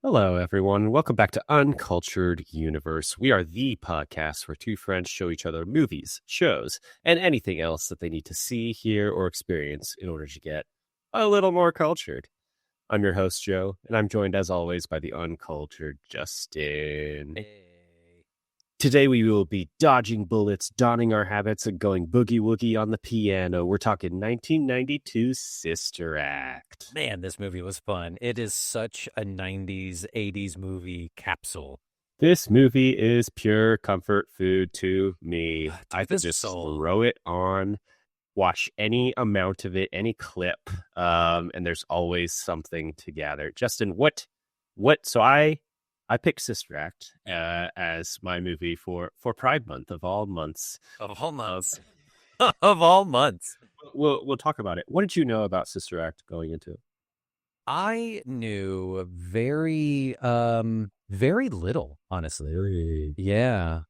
Hello, everyone. Welcome back to Uncultured Universe. We are the podcast where two friends show each other movies, shows, and anything else that they need to see, hear, or experience in order to get a little more cultured. I'm your host, Joe, and I'm joined as always by the uncultured Justin. Hey. Today we will be dodging bullets, donning our habits, and going boogie-woogie on the piano. We're talking 1992 Sister Act. Man, this movie was fun. It is such a 90s, 80s movie capsule. This movie is pure comfort food to me. I could just throw it on, watch any amount of it, any clip, and there's always something to gather. Justin, what? So I picked Sister Act as my movie for Pride Month of all months. Of all months. Of all months. We'll talk about it. What did you know about Sister Act going into it? I knew very little, honestly. Really? Yeah.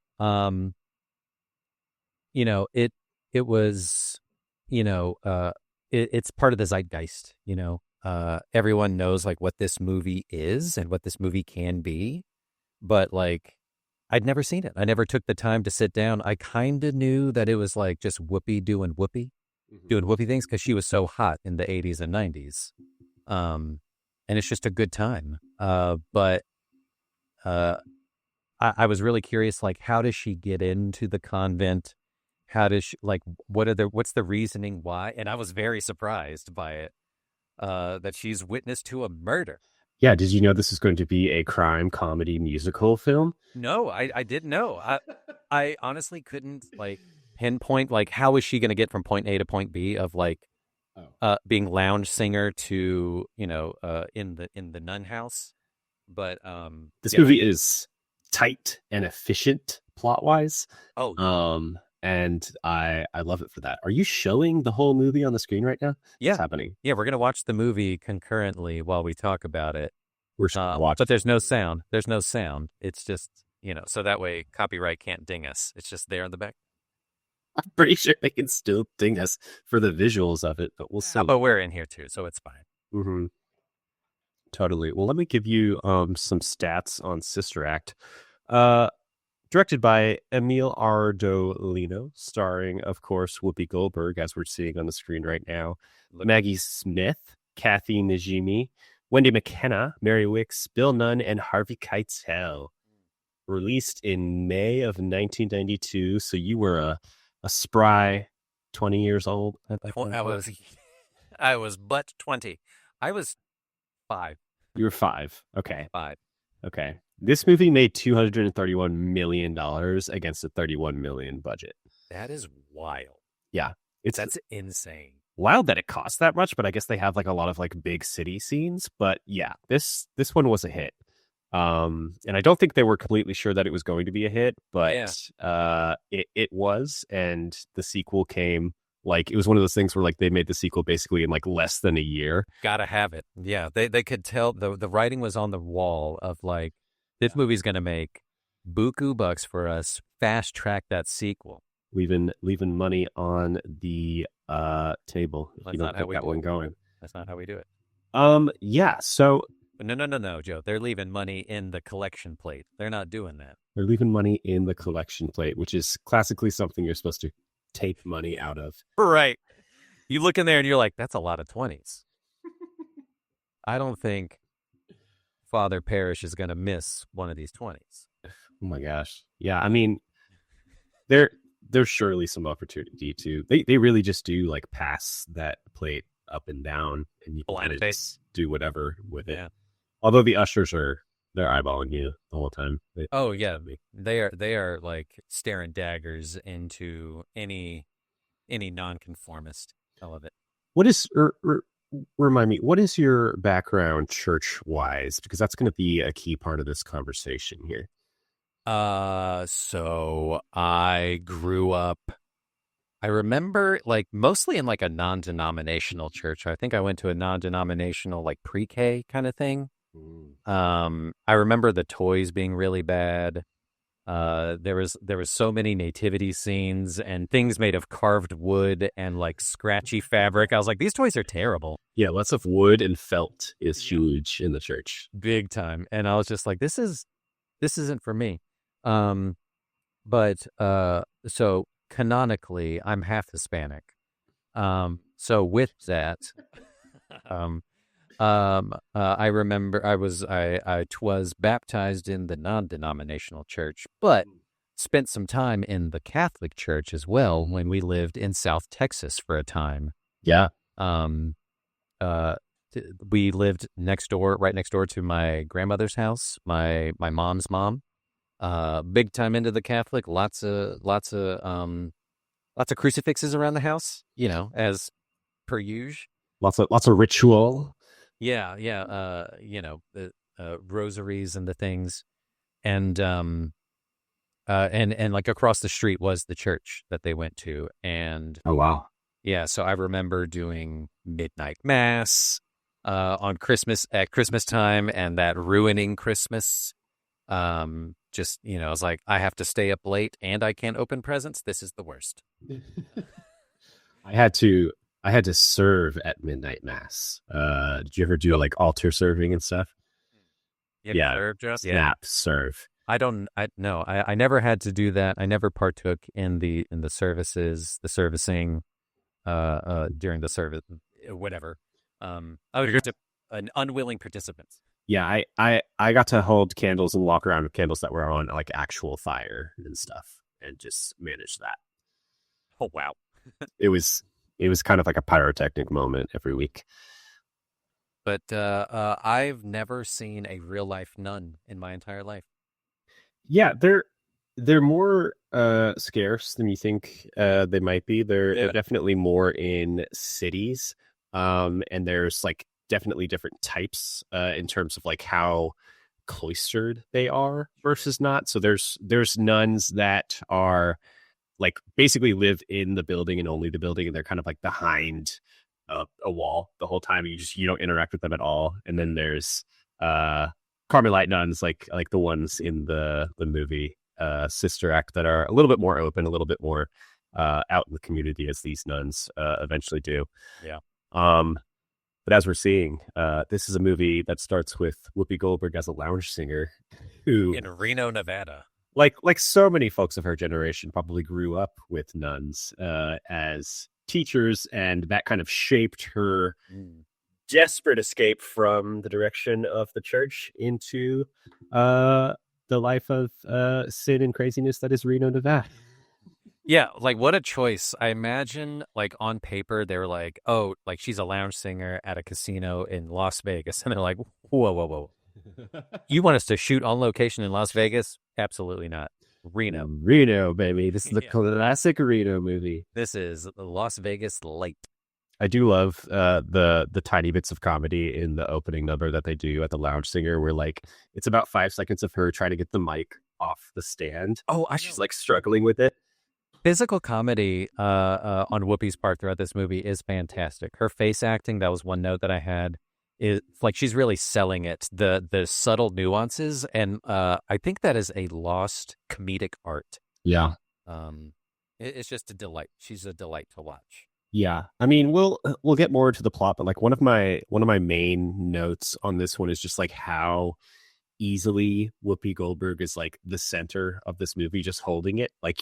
It was, it's part of the zeitgeist, everyone knows like what this movie is and what this movie can be, but like I'd never seen it. I never took the time to sit down. I kind of knew that it was like just Whoopi doing Whoopi things because she was so hot in the 80s and 90s. And it's just a good time. But I was really curious, like, how does she get into the convent? How does she, like, what's the reasoning why? And I was very surprised by it. That she's witness to a murder. Yeah, did you know this is going to be a crime comedy musical film? No, I didn't know. I honestly couldn't like pinpoint like how is she going to get from point A to point B of like being lounge singer to in the nun house. But this movie is tight and efficient plot wise. And I love it for that. Are you showing the whole movie on the screen right now? Yeah. What's happening? Yeah, we're going to watch the movie concurrently while we talk about it. We're watching. But there's no sound. There's no sound. It's just, so that way copyright can't ding us. It's just there in the back. I'm pretty sure they can still ding us for the visuals of it, but we'll see. But we're in here too, so it's fine. Mm-hmm. Totally. Well, let me give you some stats on Sister Act. Directed by Emile Ardolino, starring, of course, Whoopi Goldberg, as we're seeing on the screen right now, Maggie Smith, Kathy Najimy, Wendy Makkena, Mary Wicks, Bill Nunn, and Harvey Keitel. Released in May of 1992, so you were a spry 20 years old at that point. I was but 20. I was 5. You were 5. Okay. 5. Okay. This movie made $231 million against a $31 million budget. That is wild. Yeah. That's insane. Wild that it cost that much, but I guess they have like a lot of like big city scenes. But yeah, this one was a hit. And I don't think they were completely sure that it was going to be a hit, but it was. And the sequel came like, it was one of those things where like they made the sequel basically in like less than a year. Gotta have it. Yeah. They could tell the writing was on the wall of like, this movie's going to make buku bucks for us. Fast track that sequel. Leaving money on the table. That's you don't get that one going. That's not how we do it. Yeah. So no, Joe. They're leaving money in the collection plate. They're not doing that. They're leaving money in the collection plate, which is classically something you're supposed to take money out of. Right. You look in there and you're like, that's a lot of 20s. I don't think Father Parrish is going to miss one of these 20s. Oh my gosh. Yeah. I mean, there's surely some opportunity to, they really just do like pass that plate up and down and you can just do whatever with it. Although the ushers they're eyeballing you the whole time. They are like staring daggers into any nonconformist. I love it. What is, remind me, what is your background church-wise? Because that's going to be a key part of this conversation here. So I grew up, I remember like mostly in like a non-denominational church. I think I went to a non-denominational like pre-K kind of thing. I remember the toys being really bad. There was so many nativity scenes and things made of carved wood and like scratchy fabric. I was like, these toys are terrible. Yeah, lots of wood and felt is huge in the church. Big time. And I was just like, this isn't for me. So canonically, I'm half Hispanic. So with that, I remember I was baptized in the non-denominational church, but spent some time in the Catholic Church as well when we lived in South Texas for a time. Yeah. Um, we lived right next door to my grandmother's house, my mom's mom. Big time into the Catholic, lots of crucifixes around the house, as per usual. Lots of ritual. Yeah. The rosaries and the things, and like across the street was the church that they went to, and Oh wow. yeah, so I remember doing midnight mass on Christmas time, and that ruining Christmas. Just I was like, I have to stay up late, and I can't open presents. This is the worst. I had to serve at midnight mass. Did you ever do like altar serving and stuff? Yeah. Serve just Serve. No, I never had to do that. I never partook in the services, the servicing, during the service, whatever. I was just an unwilling participant. Yeah, I got to hold candles and walk around with candles that were on like actual fire and stuff, and just manage that. Oh wow. It was kind of like a pyrotechnic moment every week. But I've never seen a real life nun in my entire life. Yeah, they're more scarce than you think they might be. They're definitely more in cities, and there's like definitely different types in terms of like how cloistered they are versus not. So there's nuns that are like basically live in the building and only the building, and they're kind of like behind a wall the whole time. You don't interact with them at all. And then there's Carmelite nuns like the ones in the movie Sister Act that are a little bit more open, a little bit more out in the community, as these nuns eventually do. Yeah. But as we're seeing, this is a movie that starts with Whoopi Goldberg as a lounge singer who, in Reno, Nevada, like so many folks of her generation, probably grew up with nuns as teachers, and that kind of shaped her desperate escape from the direction of the church into the life of sin and craziness that is Reno, Nevada. Yeah, like what a choice. I imagine like on paper they were like, oh, like she's a lounge singer at a casino in Las Vegas. And they're like, whoa. You want us to shoot on location in Las Vegas? Absolutely not. Reno, baby. This is the classic Reno movie. This is Las Vegas light. I do love the tiny bits of comedy in the opening number that they do at the lounge singer, where like it's about 5 seconds of her trying to get the mic off the stand. She's like struggling with it. Physical comedy on Whoopi's part throughout this movie is fantastic. Her face acting, that was one note that I had, is like she's really selling it. The subtle nuances, and I think that is a lost comedic art. Yeah. It's just a delight. She's a delight to watch. Yeah. I mean, we'll get more into the plot, but like one of my main notes on this one is just like how easily Whoopi Goldberg is like the center of this movie, just holding it. Like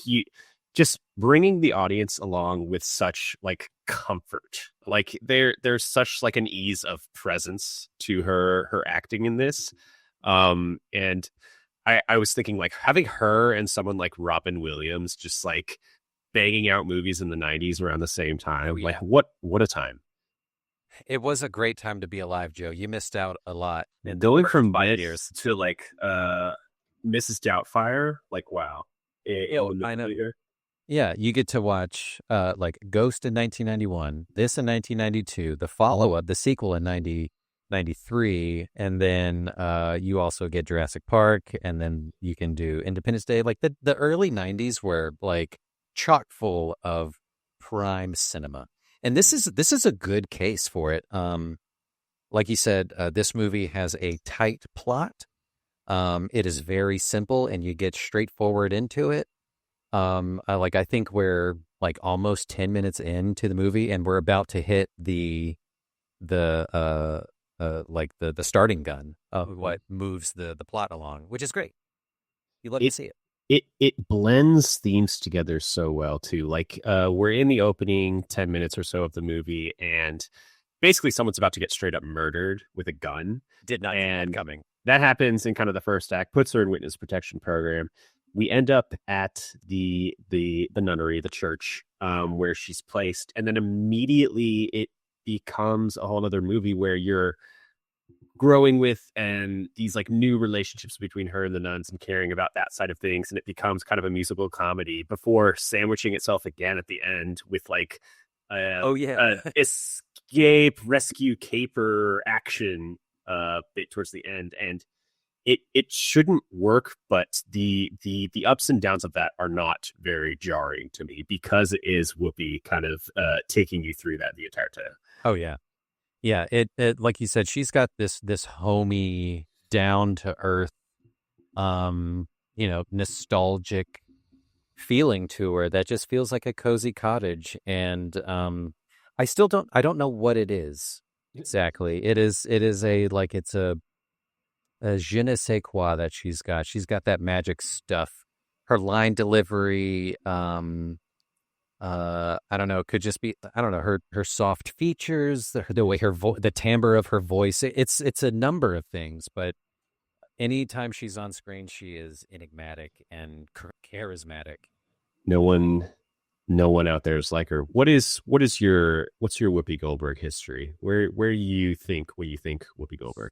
just bringing the audience along with such like comfort. Like there's such like an ease of presence to her acting in this. And I was thinking like having her and someone like Robin Williams just like banging out movies in the 90s around the same time. Oh, yeah. Like what a time. It was a great time to be alive, Joe. You missed out a lot. And going from 5 years to like Mrs. Doubtfire, like wow. I know. Yeah, you get to watch like Ghost in 1991, this in 1992, the follow-up, the sequel in 1993, and then you also get Jurassic Park, and then you can do Independence Day. Like the early 90s were like chock full of prime cinema. And this is a good case for it. Like you said, this movie has a tight plot, It is very simple, and you get straightforward into it. I think we're like almost 10 minutes into the movie, and we're about to hit the the starting gun of what moves the plot along, which is great. You love to It see it. it blends themes together so well too. Like we're in the opening 10 minutes or so of the movie, and basically someone's about to get straight up murdered with a gun. Did not see that And coming. that happens in kind of the first act, puts her in witness protection program. We end up at the nunnery, the church, where she's placed, and then immediately it becomes a whole other movie where you're growing with and these like new relationships between her and the nuns and caring about that side of things, and it becomes kind of a musical comedy before sandwiching itself again at the end with like Oh yeah. escape rescue caper action bit towards the end. And it shouldn't work, but the ups and downs of that are not very jarring to me because it is Whoopi kind of taking you through that the entire time. Oh yeah. Yeah, it like you said, she's got this homey, down to earth, nostalgic feeling to her that just feels like a cozy cottage. And I don't know what it is exactly. It is a je ne sais quoi that she's got. She's got that magic stuff. Her line delivery, I don't know, it could just be, I don't know, her soft features, the way the timbre of her voice. It's a number of things, but anytime she's on screen, she is enigmatic and charismatic. No one, no one out there is like her. What's your Whoopi Goldberg history? Where you think Whoopi Goldberg?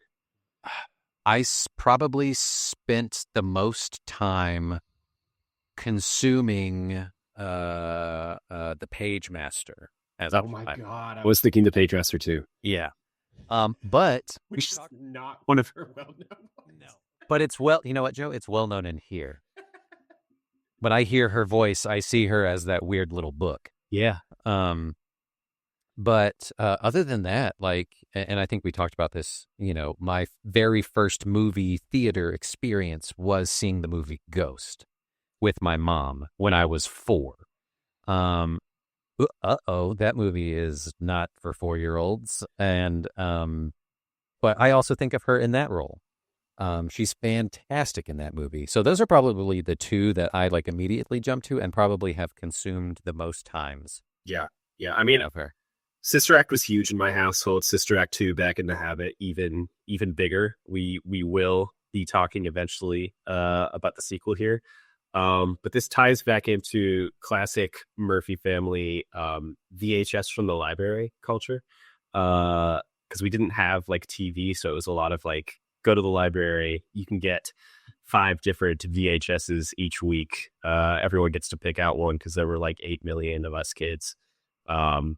Probably spent the most time consuming the Page Master as Oh my god, I was thinking the Page Master too. yeah. But which is not one of her well known ones. No. But it's you know what, Joe? It's well known in here. When I hear her voice, I see her as that weird little book. Yeah. But other than that, like, and I think we talked about this, my very first movie theater experience was seeing the movie Ghost with my mom when I was 4. That movie is not for 4-year-olds. And, but I also think of her in that role. She's fantastic in that movie. So those are probably the two that I like immediately jump to and probably have consumed the most times. Yeah. Yeah. I mean, of her. Sister Act was huge in my household. Sister Act 2, Back in the Habit, even bigger. We will be talking eventually about the sequel here. But this ties back into classic Murphy family VHS from the library culture. Because we didn't have like TV, so it was a lot of like go to the library. You can get 5 different VHSs each week. Everyone gets to pick out one because there were like 8 million of us kids. And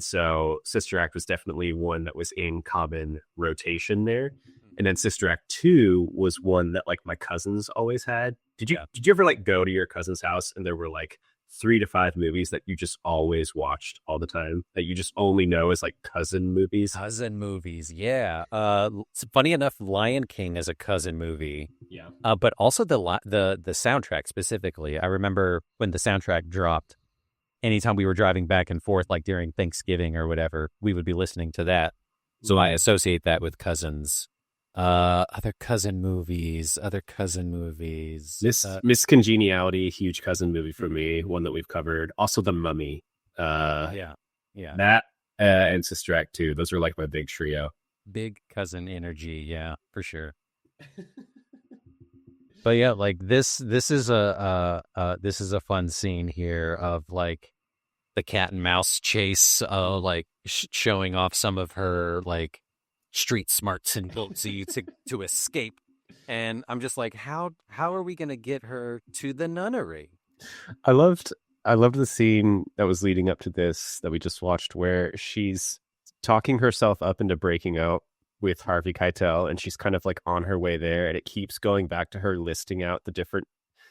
so Sister Act was definitely one that was in common rotation there. And then Sister Act 2 was one that like my cousins always had. Did you ever like go to your cousin's house and there were like 3 to 5 movies that you just always watched all the time that you just only know as like cousin movies? Cousin movies, yeah. Funny enough, Lion King is a cousin movie. Yeah. But also the soundtrack specifically. I remember when the soundtrack dropped, anytime we were driving back and forth, like during Thanksgiving or whatever, we would be listening to that. So I associate that with cousins. Other cousin movies. Miss Congeniality, huge cousin movie for me, one that we've covered. Also The Mummy. Yeah. That and Sister Act 2. Those are like my big trio. Big cousin energy, yeah, for sure. But yeah, like this is a fun scene here of like the cat and mouse chase, like showing off some of her like street smarts and ability to escape. And I'm just like, how are we gonna get her to the nunnery? I loved the scene that was leading up to this that we just watched, where she's talking herself up into breaking out with Harvey Keitel, and she's kind of like on her way there, and it keeps going back to her listing out the different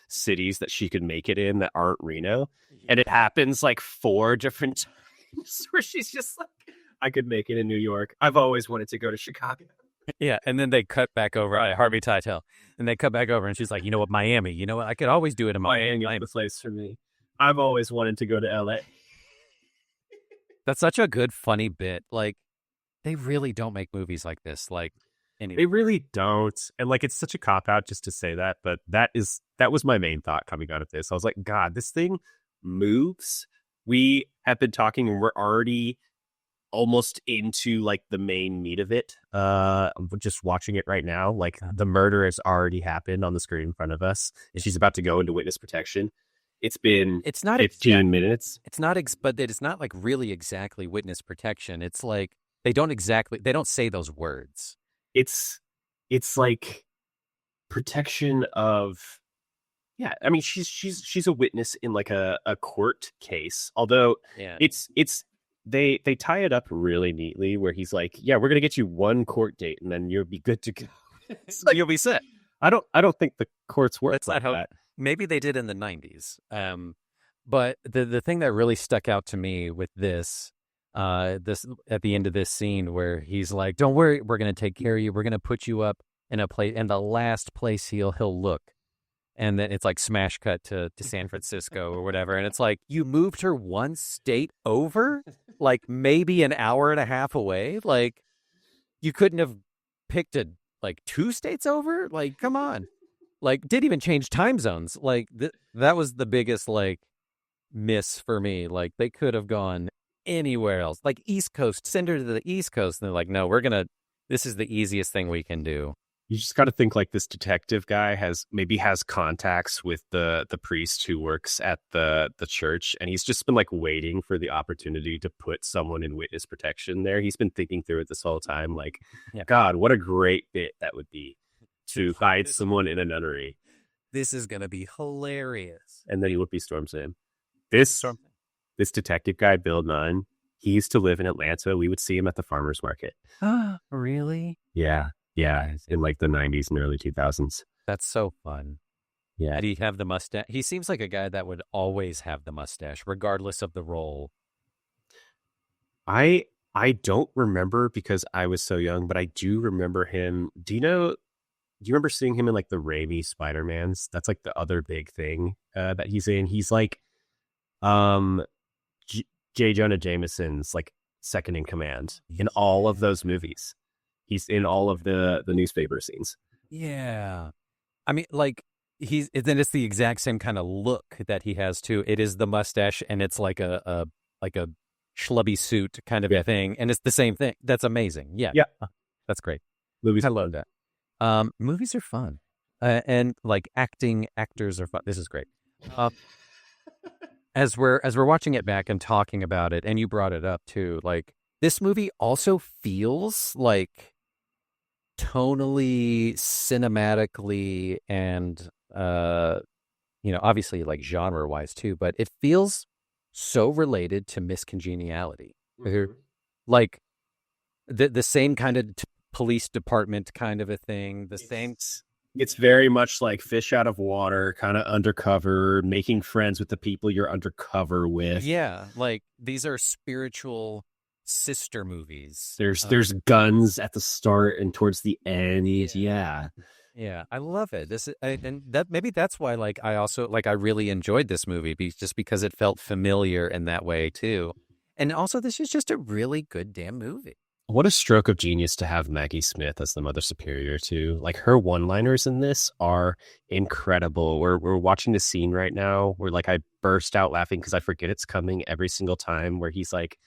cities that she could make it in that aren't Reno. And it happens like 4 different times where she's just like, I could make it in New York. I've always wanted to go to Chicago. Yeah, and then they cut back over. Harvey Keitel, and they cut back over, and she's like, "You know what, Miami? You know what? I could always do it in Miami is Miami." the place for me. I've always wanted to go to LA. That's such a good, funny bit. Like, they really don't make movies like this. Like, They anymore. really don't. And like it's such a cop out just to say that, but that was my main thought coming out of this. I was like, God, this thing moves. We have been talking and we're already almost into like the main meat of it. Just watching it right now. Like the murder has already happened on the screen in front of us, and she's about to go into witness protection. It's been It's not 15 minutes. It's not, but it's not like really exactly witness protection. It's like they don't say those words. It's like protection of, yeah, I mean she's a witness in like a court case, although Yeah. it's they tie it up really neatly where he's like, yeah, we're gonna get you one court date and then you'll be good to go. It's like, You'll be set. I don't think the courts work That's like not how. that. Maybe they did in the '90s. But the thing that really stuck out to me with this at the end of this scene where he's like, "Don't worry, we're gonna take care of you. We're gonna put you up in a place, and the last place he'll look." And then it's like smash cut to San Francisco or whatever, and it's like you moved her one state over, like maybe an hour and a half away. Like you couldn't have picked a like 2 states over. Like come on, like didn't even change time zones. Like that was the biggest like miss for me. Like they could have gone anywhere else, like East Coast, send her to the East Coast. And they're like, no, this is the easiest thing we can do. You just got to think like this detective guy has contacts with the priest who works at the church, and he's just been like waiting for the opportunity to put someone in witness protection there. He's been thinking through it this whole time, like, Yeah. God, what a great bit that would be to hide someone in a nunnery. This is gonna be hilarious. And then Whoopi storms in. This detective guy, Bill Nunn, he used to live in Atlanta. We would see him at the farmer's market. Really? Yeah. Yeah. In like the 90s and early 2000s. That's so fun. Yeah. Did he have the mustache? He seems like a guy that would always have the mustache, regardless of the role. I don't remember because I was so young, but I do remember him. Do you remember seeing him in like the Raimi Spider-Mans? That's like the other big thing that he's in. He's like J. Jonah Jameson's like second in command in all of those movies. He's in all of the newspaper scenes. Yeah. I mean, like, then it's the exact same kind of look that he has too. It is the mustache and it's like a schlubby suit kind of a thing. And it's the same thing. That's amazing. Yeah. Yeah. That's great. Movies. I love that. Movies are fun. And like actors are fun. This is great. As we're watching it back and talking about it, and you brought it up too, like this movie also feels like tonally, cinematically, and obviously like genre wise too, but it feels so related to Miss Congeniality. Mm-hmm. Like the same kind of police department kind of a thing. It's very much like fish out of water, kind of undercover, making friends with the people you're undercover with. Yeah, like these are spiritual sister movies. There's guns at the start and towards the end. Yeah. I love it. And that maybe that's why like I also like I really enjoyed this movie just because it felt familiar in that way too. And also this is just a really good damn movie. What a stroke of genius to have Maggie Smith as the Mother Superior too. Like her one-liners in this are incredible. We're watching the scene right now where like I burst out laughing because I forget it's coming every single time, where he's like,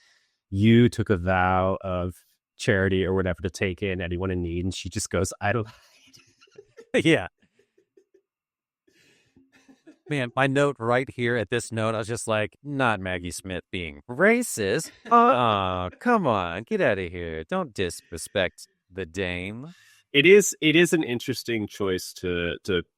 you took a vow of charity or whatever to take in anyone in need, and she just goes, I lied. Yeah. Man, my note right here at this note, I was just like, not Maggie Smith being racist. Oh, come on, get out of here. Don't disrespect the dame. It is an interesting choice to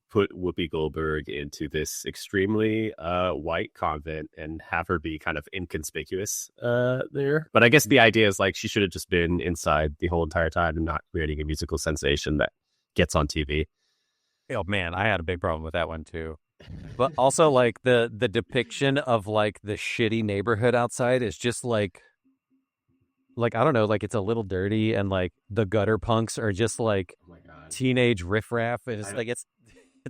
put Whoopi Goldberg into this extremely white convent and have her be kind of inconspicuous there. But I guess the idea is like she should have just been inside the whole entire time and not creating a musical sensation that gets on TV. Oh man, I had a big problem with that one too. But also like the depiction of like the shitty neighborhood outside is just like like I don't know, like it's a little dirty, and like the gutter punks are just like Oh my god. teenage riffraff, and it's I like it's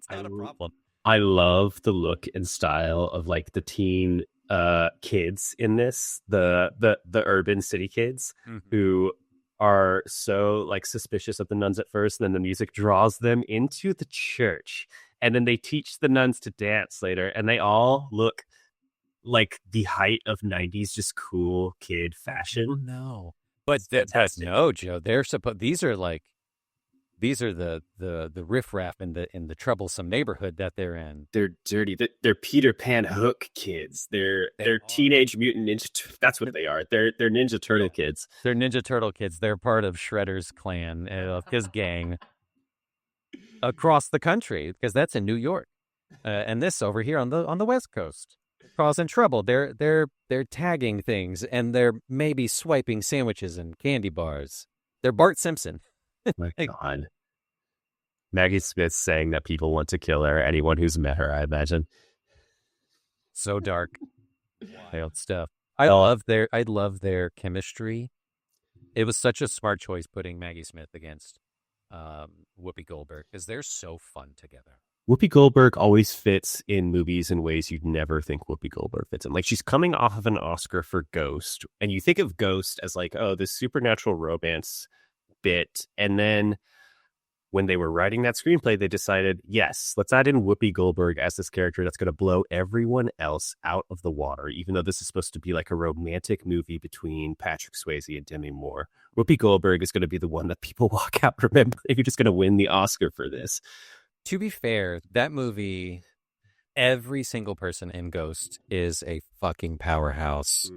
I not a problem. I love the look and style of like the teen kids in this, the urban city kids Hmm. who are so like suspicious of the nuns at first, and then the music draws them into the church, and then they teach the nuns to dance later, and they all look like the height of 90s just cool kid Oh fashion. no, but It's but fantastic. no, Joe, they're supposed. These are the riffraff in the troublesome neighborhood that they're in. They're dirty. They're Peter Pan Hook kids. They They're are. teenage mutant ninja. That's what they are. They're Ninja Turtle kids. They're Ninja Turtle kids. They're part of Shredder's clan, of his gang across the country, because that's in New York, and this over here on the West Coast, causing trouble. They're tagging things, and they're maybe swiping sandwiches and candy bars. They're Bart Simpson. My Like, God. Maggie Smith saying that people want to kill her. Anyone who's met her, I imagine. so dark, wild stuff. I love their chemistry. It was such a smart choice putting Maggie Smith against Whoopi Goldberg, because they're so fun together. Whoopi Goldberg always fits in movies in ways you'd never think Whoopi Goldberg fits in. Like she's coming off of an Oscar for Ghost, and you think of Ghost as like, oh, this supernatural romance bit, and then when they were writing that screenplay, they decided, yes, let's add in Whoopi Goldberg as this character that's going to blow everyone else out of the water, even though this is supposed to be like a romantic movie between Patrick Swayze and Demi Moore. Whoopi Goldberg is going to be the one that people walk out remember if you're just going to win the Oscar for this. To be fair, that movie, every single person in Ghost is a fucking powerhouse.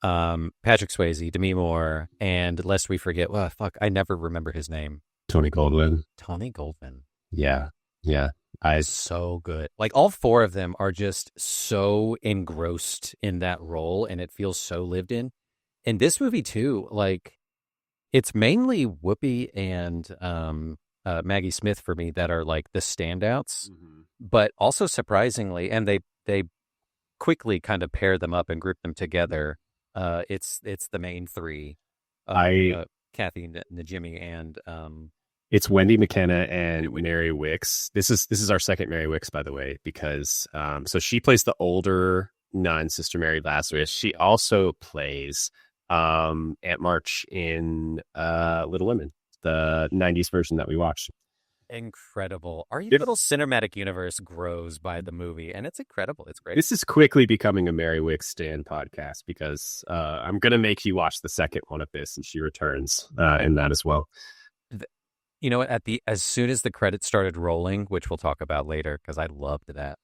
Patrick Swayze, Demi Moore, and lest we forget, well, fuck, I never remember his name. Tony Goldwyn. Tony Goldman. Yeah. Yeah. I So good. Like all four of them are just so engrossed in that role, and it feels so lived in. In this movie too, like it's mainly Whoopi and Maggie Smith for me that are like the standouts, but also surprisingly, and they quickly kind of pair them up and group them together. It's the main three, I Kathy Najimy and it's Wendy Makkena and Mary Wicks. This is our second Mary Wicks, by the way, because so she plays the older nun, Sister Mary Lazarus. She also plays Aunt March in Little Women, the 90s version that we watched. incredible. Our If- little cinematic universe grows by the movie, and it's incredible. It's great. This is quickly becoming a Mary Wicks Stan podcast because I'm going to make you watch the second one of this, and she returns in that as well. You know, as soon as the credits started rolling, which we'll talk about later, because I loved that.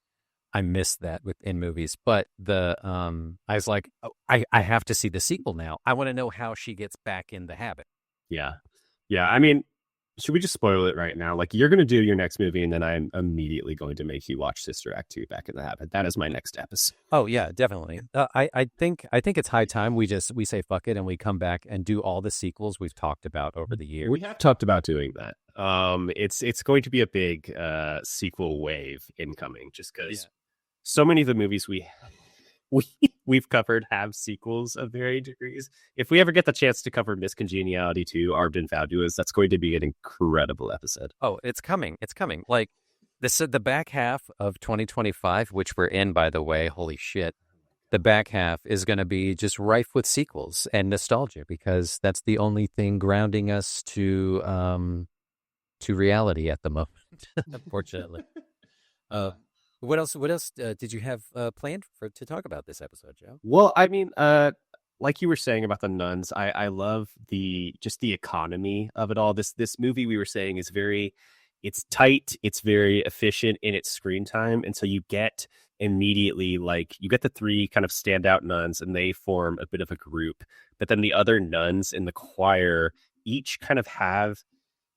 I missed that in movies, but I was like, oh, I have to see the sequel now. I want to know how she gets back in the habit. Yeah. Yeah. I mean, should we just spoil it right now? Like, you're going to do your next movie, and then I'm immediately going to make you watch Sister Act 2 Back in the Habit. That is my next episode. Oh yeah, definitely. I think it's high time we say fuck it and we come back and do all the sequels we've talked about over the years. We have talked about doing that. It's going to be a big sequel wave incoming, just because so many of the movies we've covered have sequels of varying degrees. If we ever get the chance to cover Miss Congeniality 2, Armed and Fabulous, that's going to be an incredible episode. Oh, it's coming. It's coming. Like the back half of 2025, which we're in, by the way, holy shit. The back half is going to be just rife with sequels and nostalgia, because that's the only thing grounding us to reality at the moment, unfortunately. What else did you have planned to talk about this episode, Joe? Well, I mean, like you were saying about the nuns, I love the economy of it all. This movie, we were saying, is it's tight, it's very efficient in its screen time, and so you get immediately, like, you get the three kind of standout nuns, and they form a bit of a group, but then the other nuns in the choir each kind of have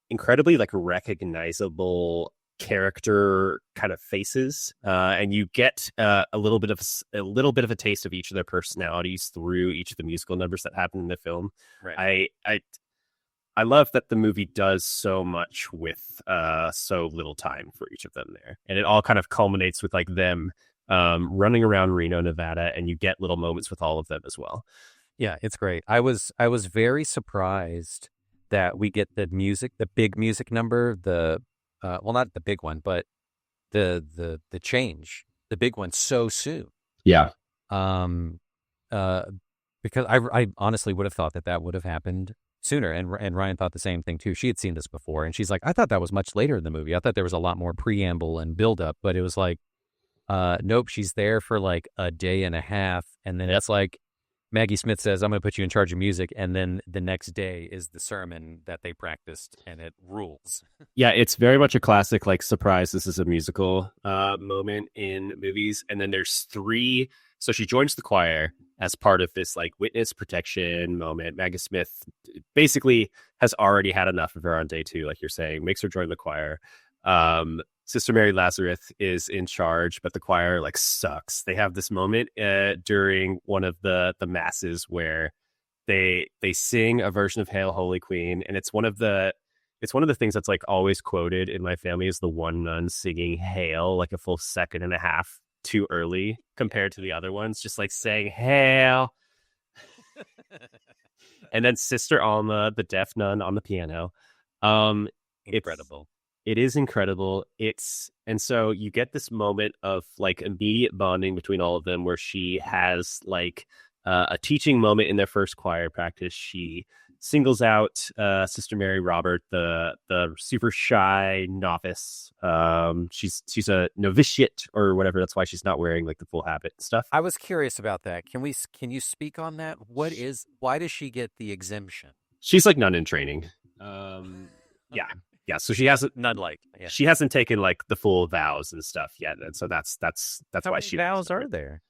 incredibly like recognizable character kind of faces, and you get a little bit of a taste of each of their personalities through each of the musical numbers that happen in the film. Right. I love that the movie does so much with so little time for each of them there, and it all kind of culminates with like them running around Reno, Nevada, and you get little moments with all of them as well. Yeah, it's great. I was very surprised that we get the music, the big music number, the well, not the big one, but the change, the big one so soon. Yeah. Um, uh, because I honestly would have thought that that would have happened sooner, and Ryan thought the same thing too. She had seen this before, and she's like, I thought that was much later in the movie. I thought there was a lot more preamble and build up, but it was like, nope, she's there for like a day and a half, and then it's like Maggie Smith says, I'm going to put you in charge of music. And then the next day is the sermon that they practiced, and it rules. Yeah, it's very much a classic, like, surprise, this is a musical moment in movies. And then there's three. So she joins the choir as part of this, like, witness protection moment. Maggie Smith basically has already had enough of her on day two, like you're saying, makes her join the choir. Sister Mary Lazarus is in charge, but the choir, like, sucks. They have this moment during one of the masses where they sing a version of Hail Holy Queen, and it's one of the things that's, like, always quoted in my family is the one nun singing Hail like a full second and a half too early compared to the other ones, just like saying Hail. And then Sister Alma, the deaf nun, on the piano. Incredible. It is incredible. And so you get this moment of, like, immediate bonding between all of them, where she has, like, a teaching moment in their first choir practice. She singles out Sister Mary Robert, the super shy novice. She's a novitiate or whatever. That's why she's not wearing, like, the full habit and stuff. I was curious about that. Can you speak on that? Why does she get the exemption? She's, like, nun in training. Yeah. Yeah, so she hasn't Nun-like. Yeah. she hasn't taken, like, the full vows and stuff yet, and so that's How why many vows are there?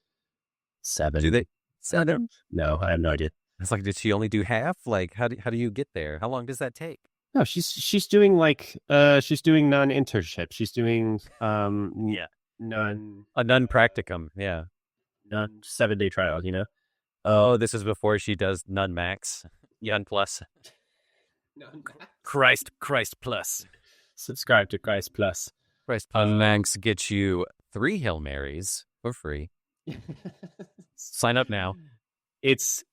7. Do they 7? No, I have no idea. It's like, did she only do half? Like, how do you get there? How long does that take? No, she's doing, like, she's doing nun internship. She's doing Yeah, nun a nun practicum. Yeah. 7-day trial. You know. Oh, this is before she does nun max, nun plus, Christ plus. Subscribe to Christ Plus. Christ Nun Max gets you 3 Hail Marys for free. Sign up now. It's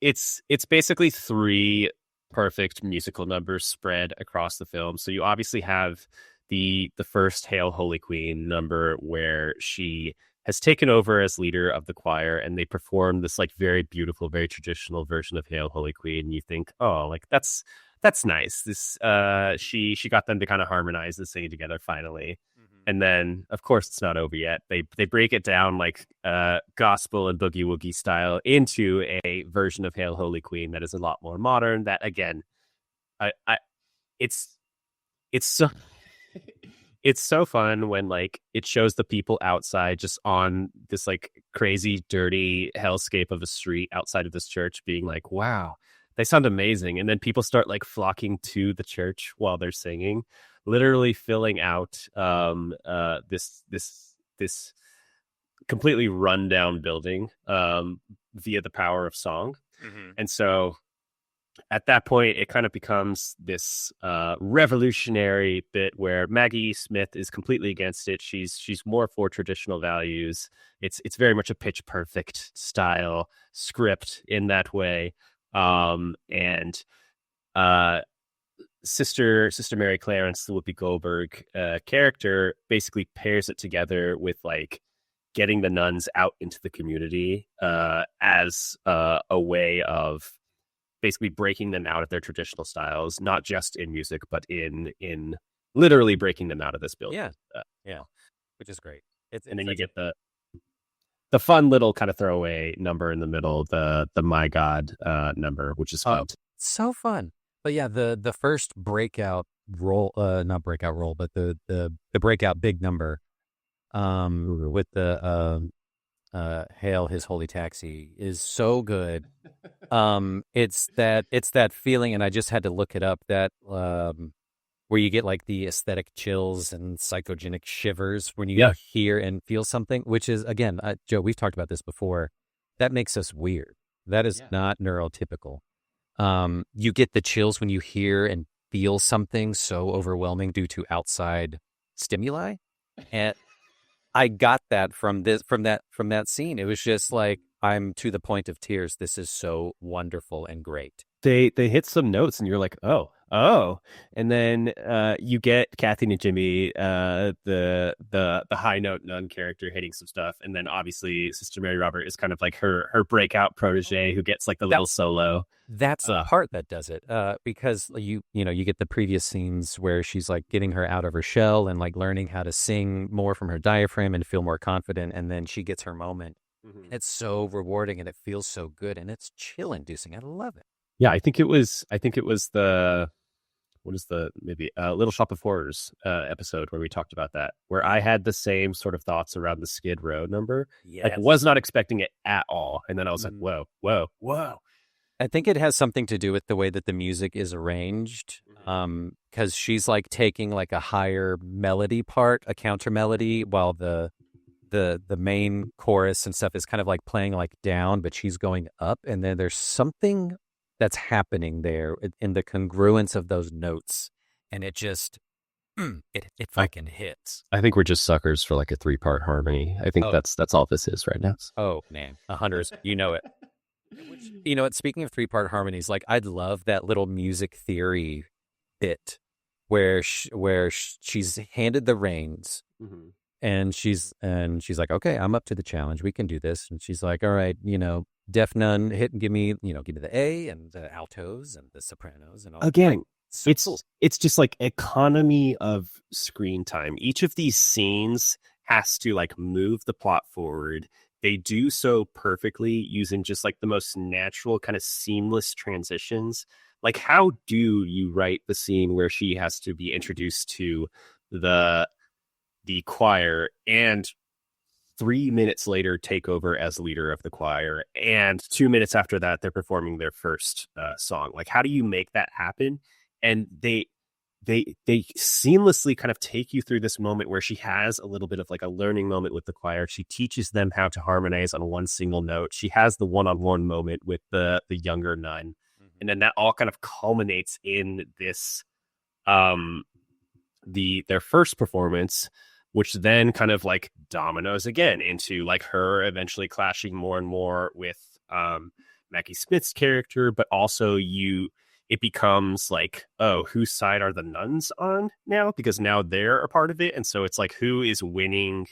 basically 3 perfect musical numbers spread across the film. So you obviously have the first Hail Holy Queen number, where she has taken over as leader of the choir, and they perform this, like, very beautiful, very traditional version of Hail Holy Queen. You think, oh, like, that's nice. This she got them to kind of harmonize and sing together finally. And then, of course, it's not over yet. They break it down, like, gospel and boogie woogie style into a version of Hail Holy Queen that is a lot more modern. That, again, it's so it's so fun when, like, it shows the people outside just on this, like, crazy, dirty hellscape of a street outside of this church, being like, wow, they sound amazing. And then people start, like, flocking to the church while they're singing, literally filling out this completely rundown building via the power of song. And so at that point, it kind of becomes this revolutionary bit where Maggie Smith is completely against it. She's more for traditional values. It's very much a Pitch Perfect style script in that way. And Sister Mary Clarence, the Whoopi Goldberg character, basically pairs it together with, like, getting the nuns out into the community as a way of basically breaking them out of their traditional styles, not just in music, but in literally breaking them out of this building. Yeah, which is great. And then you get the fun little kind of throwaway number in the middle, the My God number, which is fun. So fun. But yeah, the first breakout role, not breakout role, but the breakout big number, with the Hail His Holy Taxi is so good. It's that feeling, and I just had to look it up, that where you get, like, the aesthetic chills and psychogenic shivers when you hear and feel something, which is, again, Joe, we've talked about this before. That makes us weird. That is not neurotypical. You get the chills when you hear and feel something so overwhelming due to outside stimuli. And I got that from that scene. It was just like, I'm to the point of tears. This is so wonderful and great. They hit some notes and you're like, oh, and then you get Kathy Najimy, the high note nun character hitting some stuff, and then obviously Sister Mary Robert is kind of like her breakout protege who gets like the little solo. That's the part that does it, because you get the previous scenes where she's like getting her out of her shell and like learning how to sing more from her diaphragm and feel more confident, and then she gets her moment. Mm-hmm. It's so rewarding and it feels so good and it's chill inducing. I love it. Yeah, I think it was the what is the maybe Little Shop of Horrors episode where we talked about that, where I had the same sort of thoughts around the Skid Row number. Yes. Like was not expecting it at all. And then I was like, whoa. I think it has something to do with the way that the music is arranged. Because she's like taking like a higher melody part, a counter melody, while the main chorus and stuff is kind of like playing like down, but she's going up. And then there's something that's happening there in the congruence of those notes, and it just it fucking hits. I think we're just suckers for like a 3-part harmony. I think that's all this is right now. Oh man, 100, you know it. You know what? Speaking of 3-part harmonies, like I'd love that little music theory bit where she's handed the reins. Mm-hmm. And she's like, okay, I'm up to the challenge. We can do this. And she's like, all right, deaf nun, give me the A and the altos and the sopranos and all. Again, it's just like economy of screen time. Each of these scenes has to like move the plot forward. They do so perfectly using just like the most natural kind of seamless transitions. Like, how do you write the scene where she has to be introduced to the choir and 3 minutes later take over as leader of the choir, and 2 minutes after that they're performing their first song? Like, how do you make that happen? And they seamlessly kind of take you through this moment where she has a little bit of like a learning moment with the choir. She teaches them how to harmonize on one single note. She has the one-on-one moment with the younger nun. Mm-hmm. And then that all kind of culminates in this their first performance, which then kind of like dominoes again into like her eventually clashing more and more with Maggie Smith's character, but also it becomes like, oh, whose side are the nuns on now? Because now they're a part of it. And so it's like, who is winning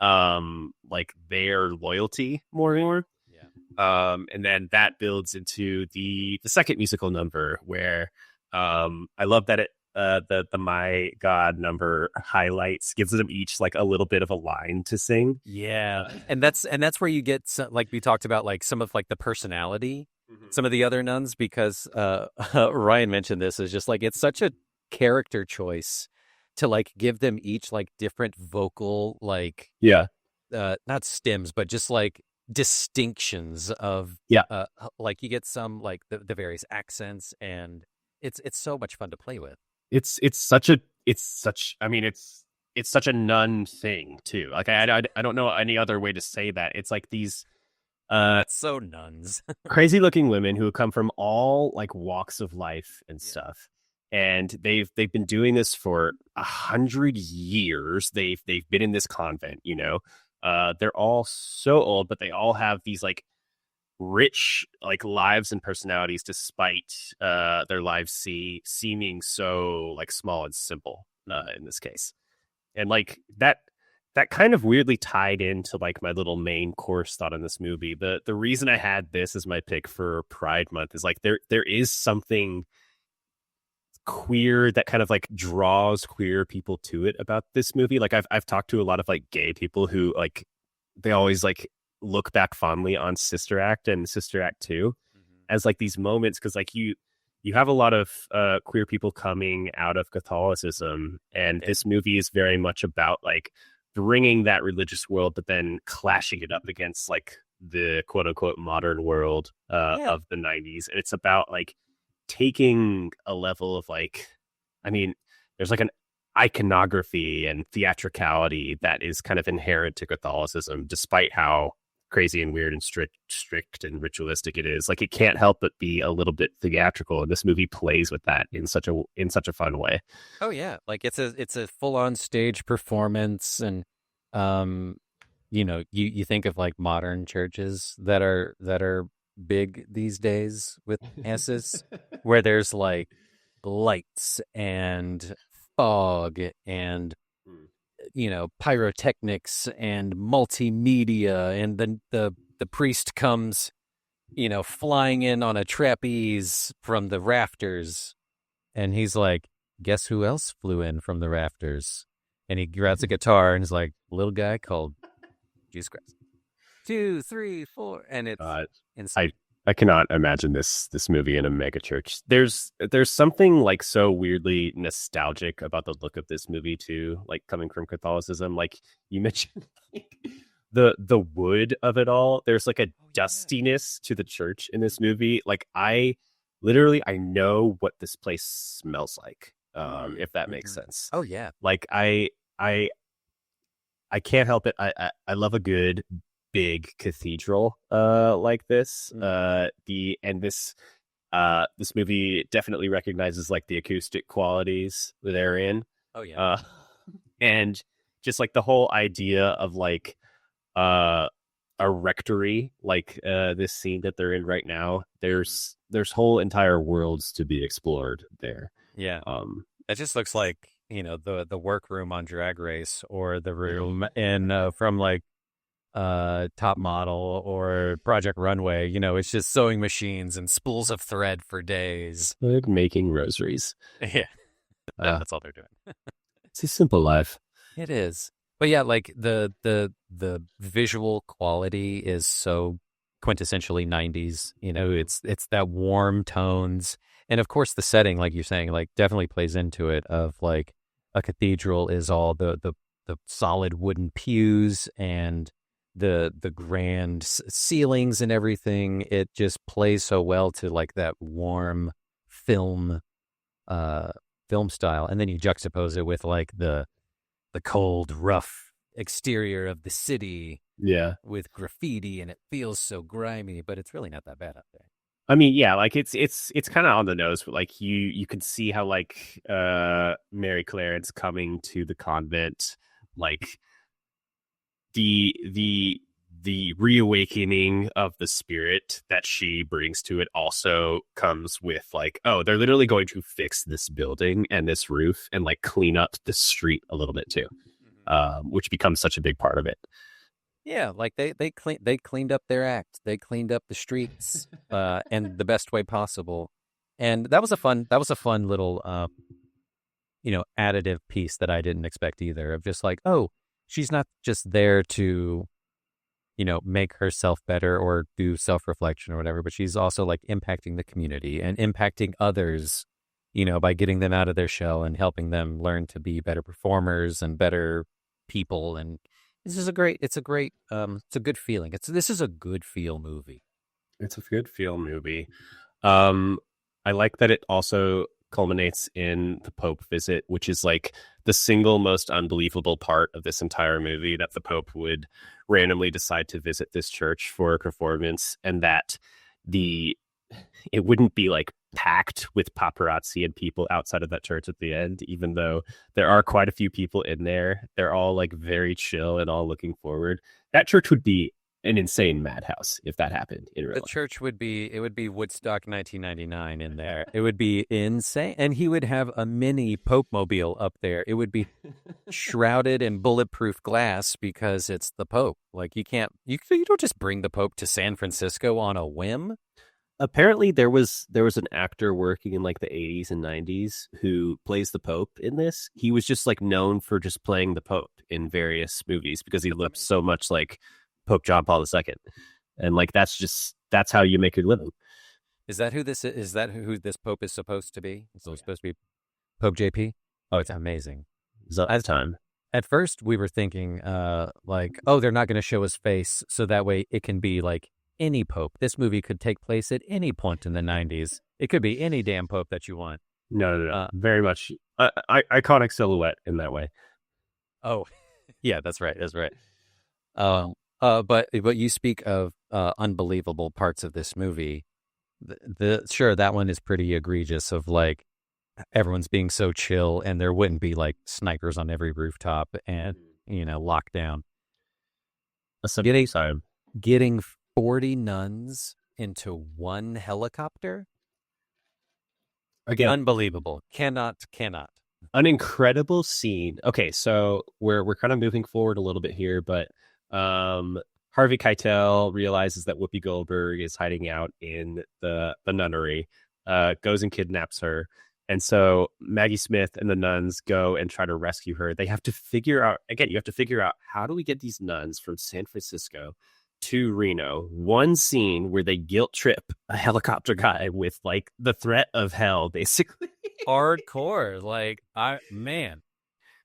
like their loyalty more and more? Yeah. And then that builds into the second musical number where I love that the My God number highlights, gives them each like a little bit of a line to sing. Yeah. And that's where you get some, like we talked about, like some of like the personality, some of the other nuns, because Ryan mentioned this, is just like, it's such a character choice to like give them each like different vocal, like, not stems, but just like distinctions of, like you get some like the various accents, and it's so much fun to play with. It's such a nun thing too. Like I don't know any other way to say that. It's like these it's so nuns. crazy looking women who come from all like walks of life and stuff. And they've been doing this for 100 years. They've been in this convent, they're all so old, but they all have these like rich like lives and personalities, despite their lives seeming so like small and simple in this case. And like that kind of weirdly tied into like my little main course thought on this movie. The reason I had this as my pick for Pride Month is like there is something queer that kind of like draws queer people to it about this movie. Like I've talked to a lot of like gay people who like they always like look back fondly on Sister Act and Sister Act 2 as like these moments, because like you have a lot of queer people coming out of Catholicism, and this movie is very much about like bringing that religious world but then clashing it up against like the quote unquote modern world of the 90s. And it's about like taking a level of like, I mean, there's like an iconography and theatricality that is kind of inherent to Catholicism, despite how crazy and weird and strict and ritualistic it is. Like it can't help but be a little bit theatrical, and this movie plays with that in such a fun way. Oh yeah, like it's a full on stage performance, and you think of like modern churches that are big these days with S's, where there's like lights and fog and Hmm. pyrotechnics and multimedia, and then the priest comes flying in on a trapeze from the rafters, and he's like, guess who else flew in from the rafters? And he grabs a guitar and is like, little guy called Jesus Christ. 2, 3, 4, and it's Uh, insane. I I cannot imagine this movie in a mega church. There's something like so weirdly nostalgic about the look of this movie too, like coming from Catholicism. Like you mentioned, like, the wood of it all. There's like a Oh yeah. dustiness to the church in this movie. Like I know what this place smells like. If that makes Mm-hmm. sense. Oh yeah. Like I I can't help it. I love a good big cathedral like this. Mm-hmm. This movie definitely recognizes like the acoustic qualities therein. Oh yeah. Uh and just like the whole idea of like uh a rectory, like this scene that they're in right now. Mm-hmm. There's whole entire worlds to be explored there. Yeah. Um It just looks like the workroom on Drag Race, or the room in from like Top Model or Project Runway. It's just sewing machines and spools of thread for days. like making rosaries. Yeah, Uh that's all they're doing. it's a simple life. It is. But yeah, like the visual quality is so quintessentially 90s. It's that warm tones. And of course the setting, like you're saying, like definitely plays into it, of like a cathedral is all the solid wooden pews and the grand ceilings and everything. It just plays so well to like that warm film uh film style. And then you juxtapose it with like the cold, rough exterior of the city Yeah. with graffiti, and it feels so grimy, but it's really not that bad out there. I mean, yeah, like it's kind of on the nose, but like you could see how like Mary Clarence coming to the convent, like the the reawakening of the spirit that she brings to it also comes with like, oh, they're literally going to fix this building and this roof and like clean up the street a little bit too, Mhm. which becomes such a big part of it. Yeah, like they cleaned up their act. They cleaned up the streets, and the best way possible. And that was a fun little additive piece that I didn't expect either, of just like, oh, she's not just there to make herself better or do self-reflection or whatever, but she's also like impacting the community and impacting others, by getting them out of their shell and helping them learn to be better performers and better people. And it's a good feeling. This is a good feel movie. It's a good feel movie. Um, I like that it also culminates in the Pope visit, which is like the single most unbelievable part of this entire movie, that the Pope would randomly decide to visit this church for a performance, and that the it wouldn't be like packed with paparazzi and people outside of that church at the end, even though there are quite a few people in there. They're all like very chill and all looking forward. That church would be an insane madhouse if that happened in real The life. church would be Woodstock 1999 in there. It would be insane. And he would have a mini Pope mobile up there. It would be shrouded in bulletproof glass because it's the Pope. Like you don't just bring the Pope to San Francisco on a whim. Apparently there was an actor working in like the 80s and 90s who plays the Pope in this. He was just like known for just playing the Pope in various movies because he That's looked amazing. so much like Pope John Paul II. And like that's how you make your living. Is that who this is? Is that who this Pope is supposed to be? It's supposed to be Pope JP? Oh, it's amazing. At the time. At first we were thinking like, oh, they're not going to show his face, so that way it can be like any pope. This movie could take place at any point in the 90s. It could be any damn pope that you want. No. uh Very much iconic silhouette in that way. oh yeah, that's right. But you speak of unbelievable parts of this movie. The sure, that one is pretty egregious, of like everyone's being so chill and there wouldn't be like snipers on every rooftop and lockdown. a simple Getting time. getting 40 nuns into one helicopter? Again, Unbelievable. Cannot. an incredible scene. Okay, so we're kind of moving forward a little bit here, but Harvey Keitel realizes that Whoopi Goldberg is hiding out in the nunnery, goes and kidnaps her. And so Maggie Smith and the nuns go and try to rescue her. They have to figure out, again, you have to figure out, how do we get these nuns from San Francisco to Reno? One scene where they guilt trip a helicopter guy with like the threat of hell, basically. Hardcore. Like, man.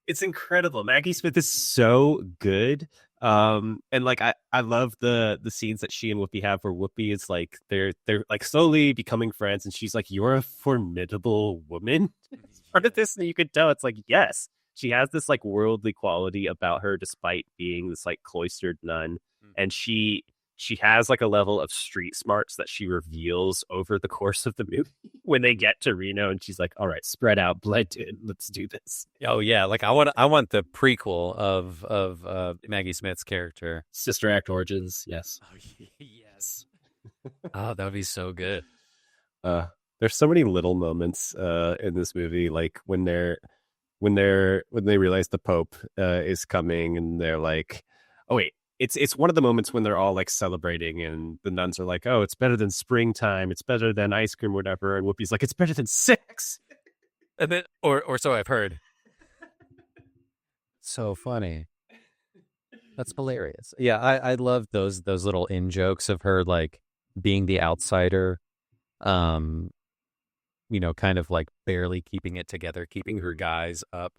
It's incredible. Maggie Smith is so good. And like I love the scenes that she and Whoopi have where Whoopi is like they're like slowly becoming friends, and she's like, "You're a formidable woman." It's part of this, and you could tell it's like, yes, she has this like worldly quality about her despite being this like cloistered nun. And she has like a level of street smarts that she reveals over the course of the movie when they get to Reno, and she's like, all right, spread out, blend in, let's do this. Oh yeah, like I want the prequel of Maggie Smith's character. Sister Act origins, yes. Oh, yes. Oh, that would be so good. There's so many little moments in this movie, like when they realize the Pope is coming, and they're like, oh wait, it's one of the moments when they're all like celebrating, and the nuns are like, oh, it's better than springtime, it's better than ice cream, whatever, and Whoopi's like, it's better than sex. And then or so I've heard. So funny. That's hilarious. Yeah, I love those little in jokes of her like being the outsider, kind of like barely keeping it together, keeping her guys up.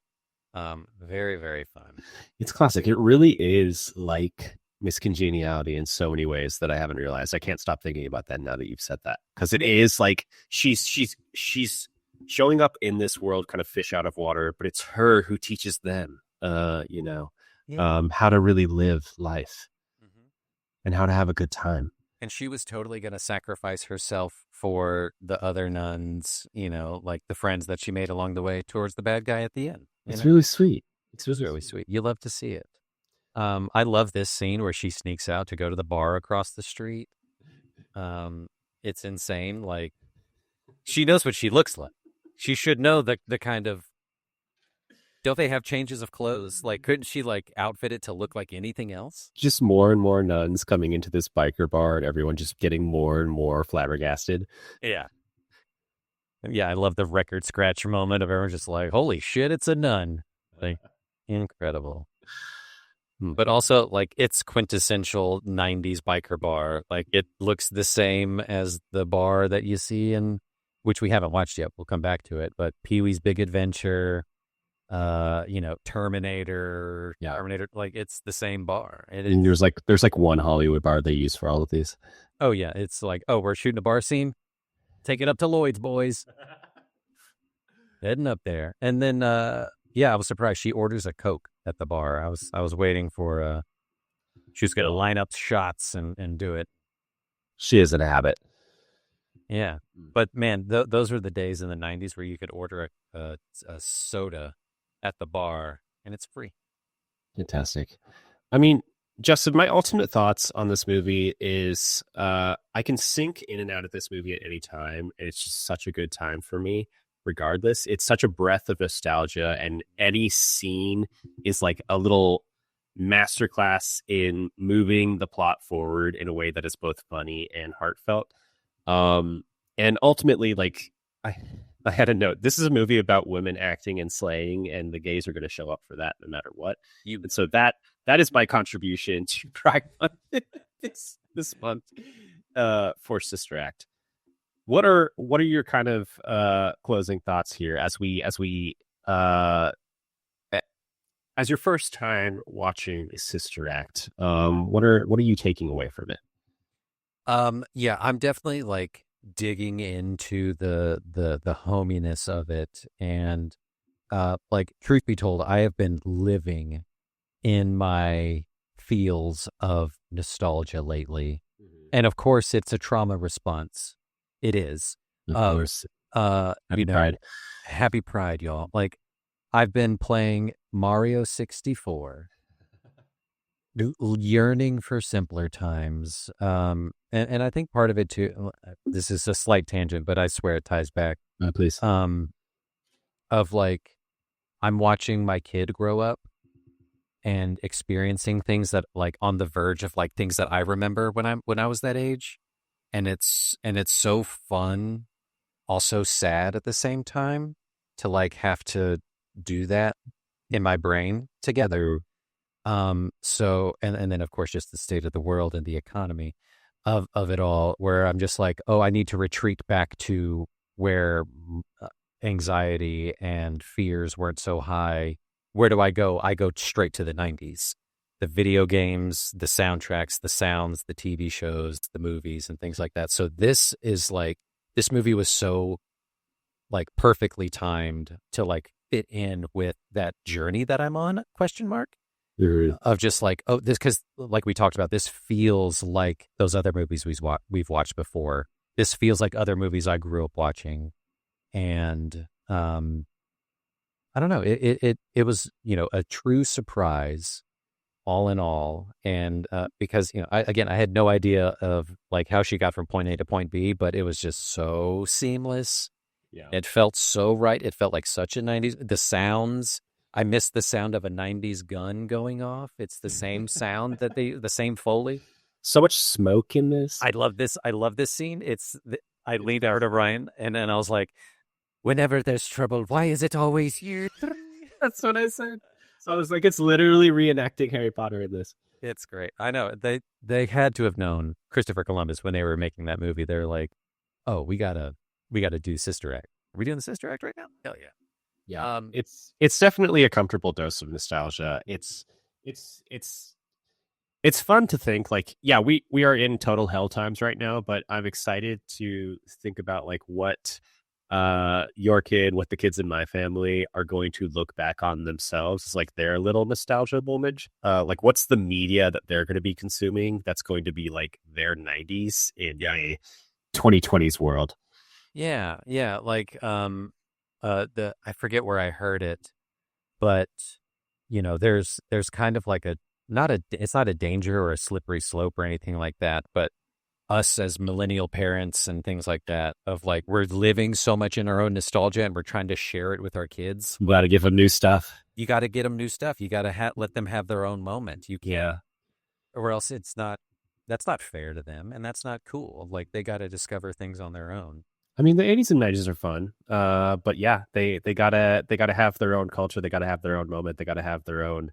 Very, very fun. It's classic. It really is like Miss Congeniality in so many ways that I haven't realized. I can't stop thinking about that now that you've said that, because it is like she's showing up in this world kind of fish out of water, but it's her who teaches them, how to really live life and how to have a good time. And she was totally going to sacrifice herself for the other nuns, like the friends that she made along the way towards the bad guy at the end. It's really sweet. It's really sweet. You love to see it. I love this scene where she sneaks out to go to the bar across the street. It's insane. Like, she knows what she looks like. She should know the kind of... Don't they have changes of clothes? Like, couldn't she, like, outfit it to look like anything else? Just more and more nuns coming into this biker bar, and everyone just getting more and more flabbergasted. Yeah. Yeah, I love the record scratch moment of everyone just like, holy shit, it's a nun. Like, incredible. But also, like, it's quintessential 90s biker bar. Like, it looks the same as the bar that you see in, which we haven't watched yet. We'll come back to it. But Pee-wee's Big Adventure, Terminator, yeah. Terminator, like, it's the same bar. And there's like one Hollywood bar they use for all of these. Oh, yeah. It's like, oh, we're shooting a bar scene. Take it up to Lloyd's, boys. Heading up there. And then, I was surprised. She orders a Coke at the bar. I was waiting for, she was going to line up shots and do it. She is in a habit. Yeah. But man, those were the days in the 90s where you could order a soda at the bar and it's free. Fantastic. I mean, Justin, my ultimate thoughts on this movie is I can sink in and out of this movie at any time. It's just such a good time for me, regardless. It's such a breath of nostalgia, and any scene is like a little masterclass in moving the plot forward in a way that is both funny and heartfelt. And ultimately, like, I had a note. This is a movie about women acting and slaying, and the gays are going to show up for that no matter what. And so that is my contribution to Pride Month this month for Sister Act. What are your kind of closing thoughts here as your first time watching Sister Act? What are you taking away from it? I'm definitely like digging into the hominess of it, and like, truth be told, I have been living in my feels of nostalgia lately. And of course it's a trauma response. It is. Of course. Happy Pride. Happy Pride, y'all. Like, I've been playing Mario 64 yearning for simpler times. And I think part of it too, this is a slight tangent, but I swear it ties back. Please. Um, of like, I'm watching my kid grow up and experiencing things that like on the verge of like things that I remember when I was that age. And it's so fun, also sad at the same time to like have to do that in my brain together. So and then of course just the state of the world and the economy of it all, where I'm just like, oh, I need to retreat back to where anxiety and fears weren't so high. Where do I go? I go straight to the 90s. The video games, the soundtracks, the sounds, the TV shows, the movies and things like that. So this movie was so like perfectly timed to like fit in with that journey that I'm on, question mark, of just like, oh, this, because like we talked about, this feels like those other movies we've watched before. This feels like other movies I grew up watching. And I don't know, it was, a true surprise all in all. And because, I had no idea of like how she got from point A to point B, but it was just so seamless. Yeah. It felt so right. It felt like such a 90s. The sounds, I missed the sound of a 90s gun going off. It's the same sound the same Foley. So much smoke in this. I love this. I love this scene. I leaned over to Ryan and then I was like, whenever there's trouble, why is it always you three? That's what I said. So I was like, it's literally reenacting Harry Potter in this. It's great. I know they had to have known Christopher Columbus when they were making that movie. They're like, oh, we gotta do Sister Act. Are we doing the Sister Act right now? Hell yeah. Yeah. It's definitely a comfortable dose of nostalgia. It's fun to think like, yeah, we are in total hell times right now, but I'm excited to think about like what your kid, what the kids in my family are going to look back on themselves as like their little nostalgia moment. Like what's the media that they're going to be consuming that's going to be like their 90s in a 2020s world. Yeah, yeah. Like I forget where I heard it, but there's kind of like it's not a danger or a slippery slope or anything like that, but us as millennial parents and things like that, of like, we're living so much in our own nostalgia and we're trying to share it with our kids. You got to give them new stuff. You got to get them new stuff. You got to let them have their own moment. You can't, yeah, or else that's not fair to them. And that's not cool. Like they got to discover things on their own. I mean, the 80s and 90s are fun. But yeah, they gotta have their own culture. They gotta have their own moment. They gotta have their own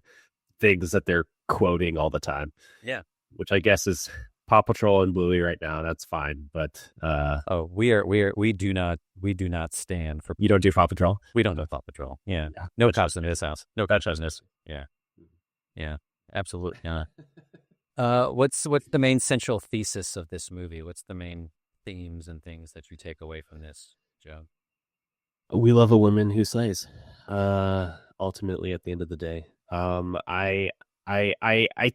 things that they're quoting all the time. Yeah. Which I guess is Paw Patrol and Bluey right now. That's fine. But we do not stand for. You don't do Paw Patrol? We don't do Paw Patrol. Yeah. No cops in this house. No cops in this. Yeah. Yeah. Absolutely. Yeah. What's the main central thesis of this movie? What's the main themes and things that you take away from this, Joe? We love a woman who slays. Ultimately, at the end of the day, I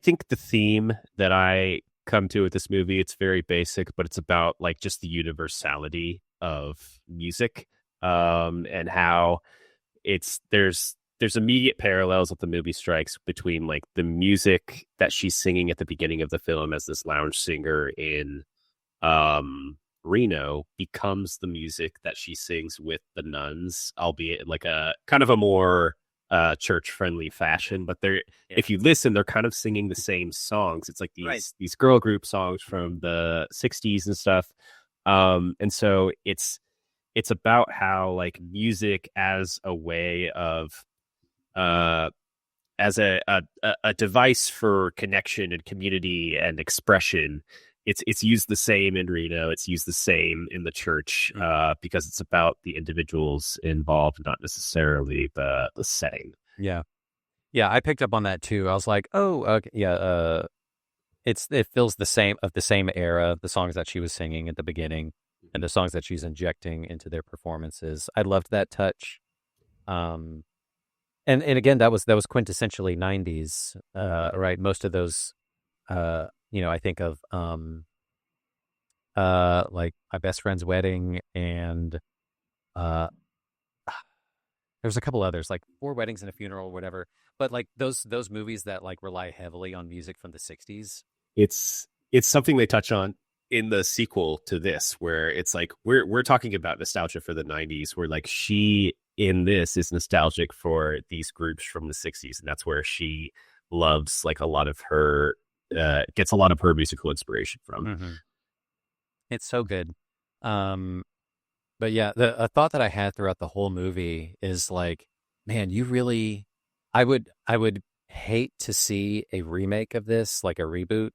think the theme that I come to with this movie, it's very basic, but it's about like just the universality of music, and how there's immediate parallels that the movie strikes between like the music that she's singing at the beginning of the film as this lounge singer in Reno becomes the music that she sings with the nuns, albeit in like a kind of a more church friendly fashion. But if you listen, they're kind of singing the same songs. It's like these girl group songs from the 60s and stuff. And so it's about how like music as a way of as a device for connection and community and expression. It's used the same in Reno. It's used the same in the church, because it's about the individuals involved, not necessarily the setting. Yeah, yeah. I picked up on that too. I was like, oh, okay, yeah. It feels the same era. The songs that she was singing at the beginning, and the songs that she's injecting into their performances. I loved that touch. And again, that was quintessentially 90s, right? Most of those, I think of like My Best Friend's Wedding, and there's a couple others, like Four Weddings and a Funeral or whatever. But like those movies that like rely heavily on music from the 60s. It's something they touch on in the sequel to this, where it's like we're talking about nostalgia for the 90s, where like she in this is nostalgic for these groups from the 60s, and that's where she loves like a lot of her gets a lot of her musical inspiration from. Mm-hmm. It's so good. Um, but yeah, a thought that I had throughout the whole movie is like, man, you really, I would hate to see a remake of this, like a reboot,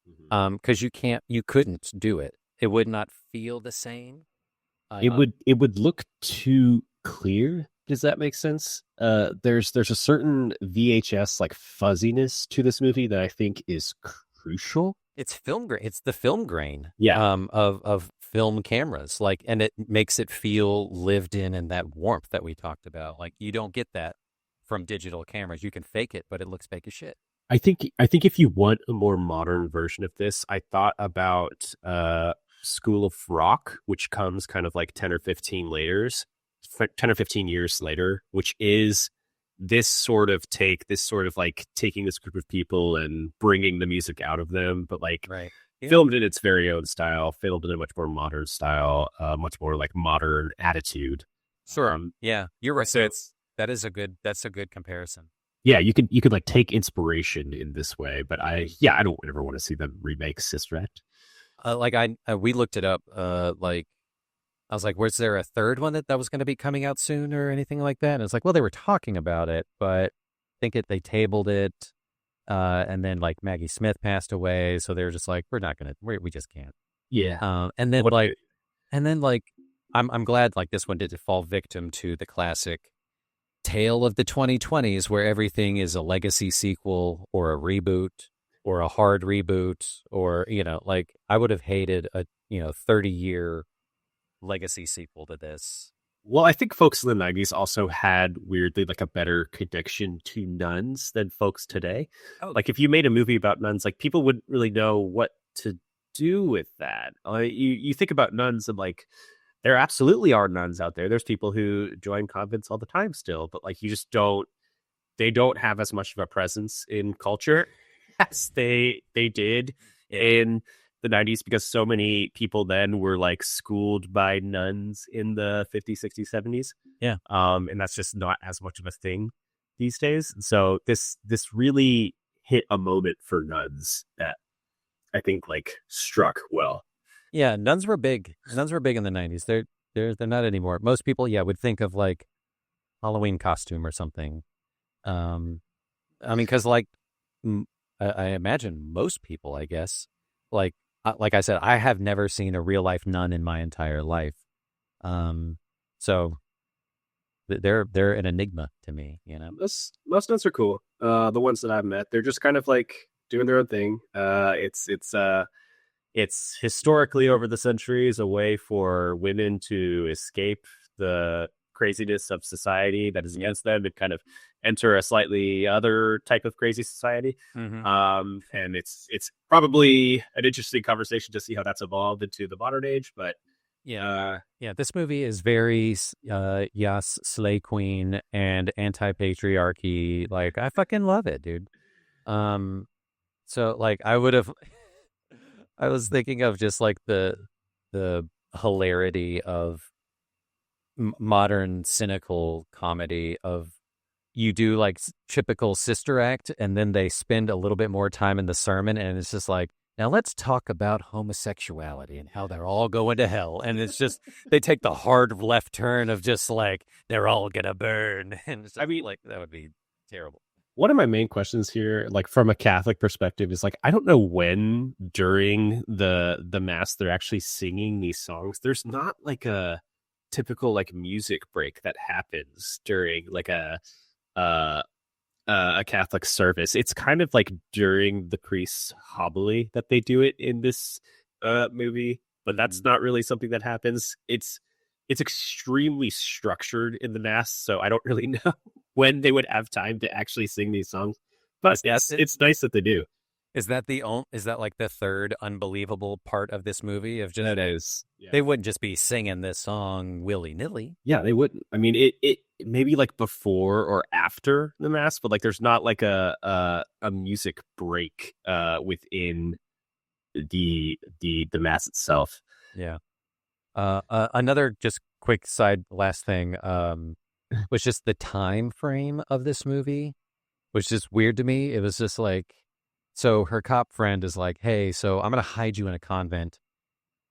Mhm. because you couldn't do it. It would not feel the same. It would look too clear. Does that make sense? There's a certain VHS like fuzziness to this movie that I think is crucial. It's film grain. It's the film grain, Yeah, of film cameras, like, and it makes it feel lived in and that warmth that we talked about. Like you don't get that from digital cameras. You can fake it, but it looks fake as shit. I think if you want a more modern version of this, I thought about School of Rock, which comes kind of like 10 or 15 years later, which is this sort of like taking this group of people and bringing the music out of them, but like Right. Yeah. filmed in its very own style, filmed in a much more modern style, much more like modern attitude. Sure. Um, Yeah, you're right. so it's That's a good comparison. yeah, you could like take inspiration in this way, but I don't ever want to see them remake Sister Act. Like we looked it up. Like I was like, was there a third one that was going to be coming out soon or anything like that? And it's like, well, they were talking about it, but I think they tabled it. And then like Maggie Smith passed away, so they were just like, we're not gonna, we just can't. Yeah. And then What like, and then like, I'm glad like this one didn't fall victim to the classic tale of the 2020s where everything is a legacy sequel or a reboot or a hard reboot, or like I would have hated a 30-year legacy sequel to this. Well, I think folks in the 90s also had weirdly like a better connection to nuns than folks today. Oh, Like if you made a movie about nuns, like people wouldn't really know what to do with that. You think about nuns and like there absolutely are nuns out there. There's people who join convents all the time still, but like you just don't they don't have as much of a presence in culture as they did yeah, in the 90s, because so many people then were like schooled by nuns in the 50s, 60s, 70s. yeah, And that's just not as much of a thing these days. So this really hit a moment for nuns that I think like struck well. yeah. Nuns were big. Nuns were big in the 90s. They're not anymore. Most people, yeah, would think of like Halloween costume or something. Um, I mean, because like I imagine most people, I guess, like I said, I have never seen a real life nun in my entire life. So they're an enigma to me, you know. Most nuns are cool. The ones that I've met, they're just kind of like doing their own thing. It's historically over the centuries a way for women to escape the craziness of society that is against them and kind of enter a slightly other type of crazy society. Mm-hmm. And it's probably an interesting conversation to see how that's evolved into the modern age. But Yeah. Yeah, this movie is very Yas Slay Queen and anti-patriarchy. Like I fucking love it, dude. So like I would have I was thinking of just like the hilarity of modern cynical comedy of you do like typical sister act and then they spend a little bit more time in the sermon and it's just like, now let's talk about homosexuality and how they're all going to hell. And it's just, they take the hard left turn of just like, they're all going to burn. And it's I mean, like, that would be terrible. one of my main questions here, like from a Catholic perspective, is like I don't know when during the mass they're actually singing these songs. There's not like a typical like music break that happens during like uh a Catholic service. It's kind of like during the priest's homily that they do it in this movie, but that's not really something that happens. It's extremely structured in the mass, so I don't really know when they would have time to actually sing these songs. But yes, It, it's nice that they do. Is that is that like the third unbelievable part of this movie of just That is. Yeah. they wouldn't just be singing this song willy-nilly. Yeah, they wouldn't. I mean, it maybe like before or after the mask, but like there's not like a music break within the mass itself. Yeah. Another just quick side last thing was just the time frame of this movie, which is weird to me. It was just like, so her cop friend is like, hey, so I'm going to hide you in a convent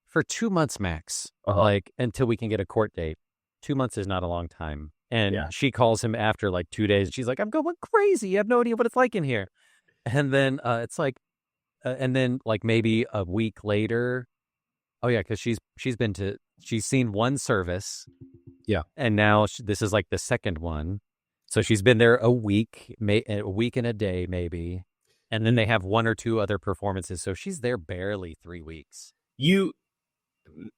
for 2 months max, like until we can get a court date. 2 months is not a long time. And she calls him after like 2 days. She's like, I'm going crazy. You have no idea what it's like in here. And then it's like, and then like maybe a week later. Oh yeah, because she's seen one service. Yeah. And now this is like the second one. So she's been there a week and a day maybe. And then they have one or two other performances. So she's there barely 3 weeks.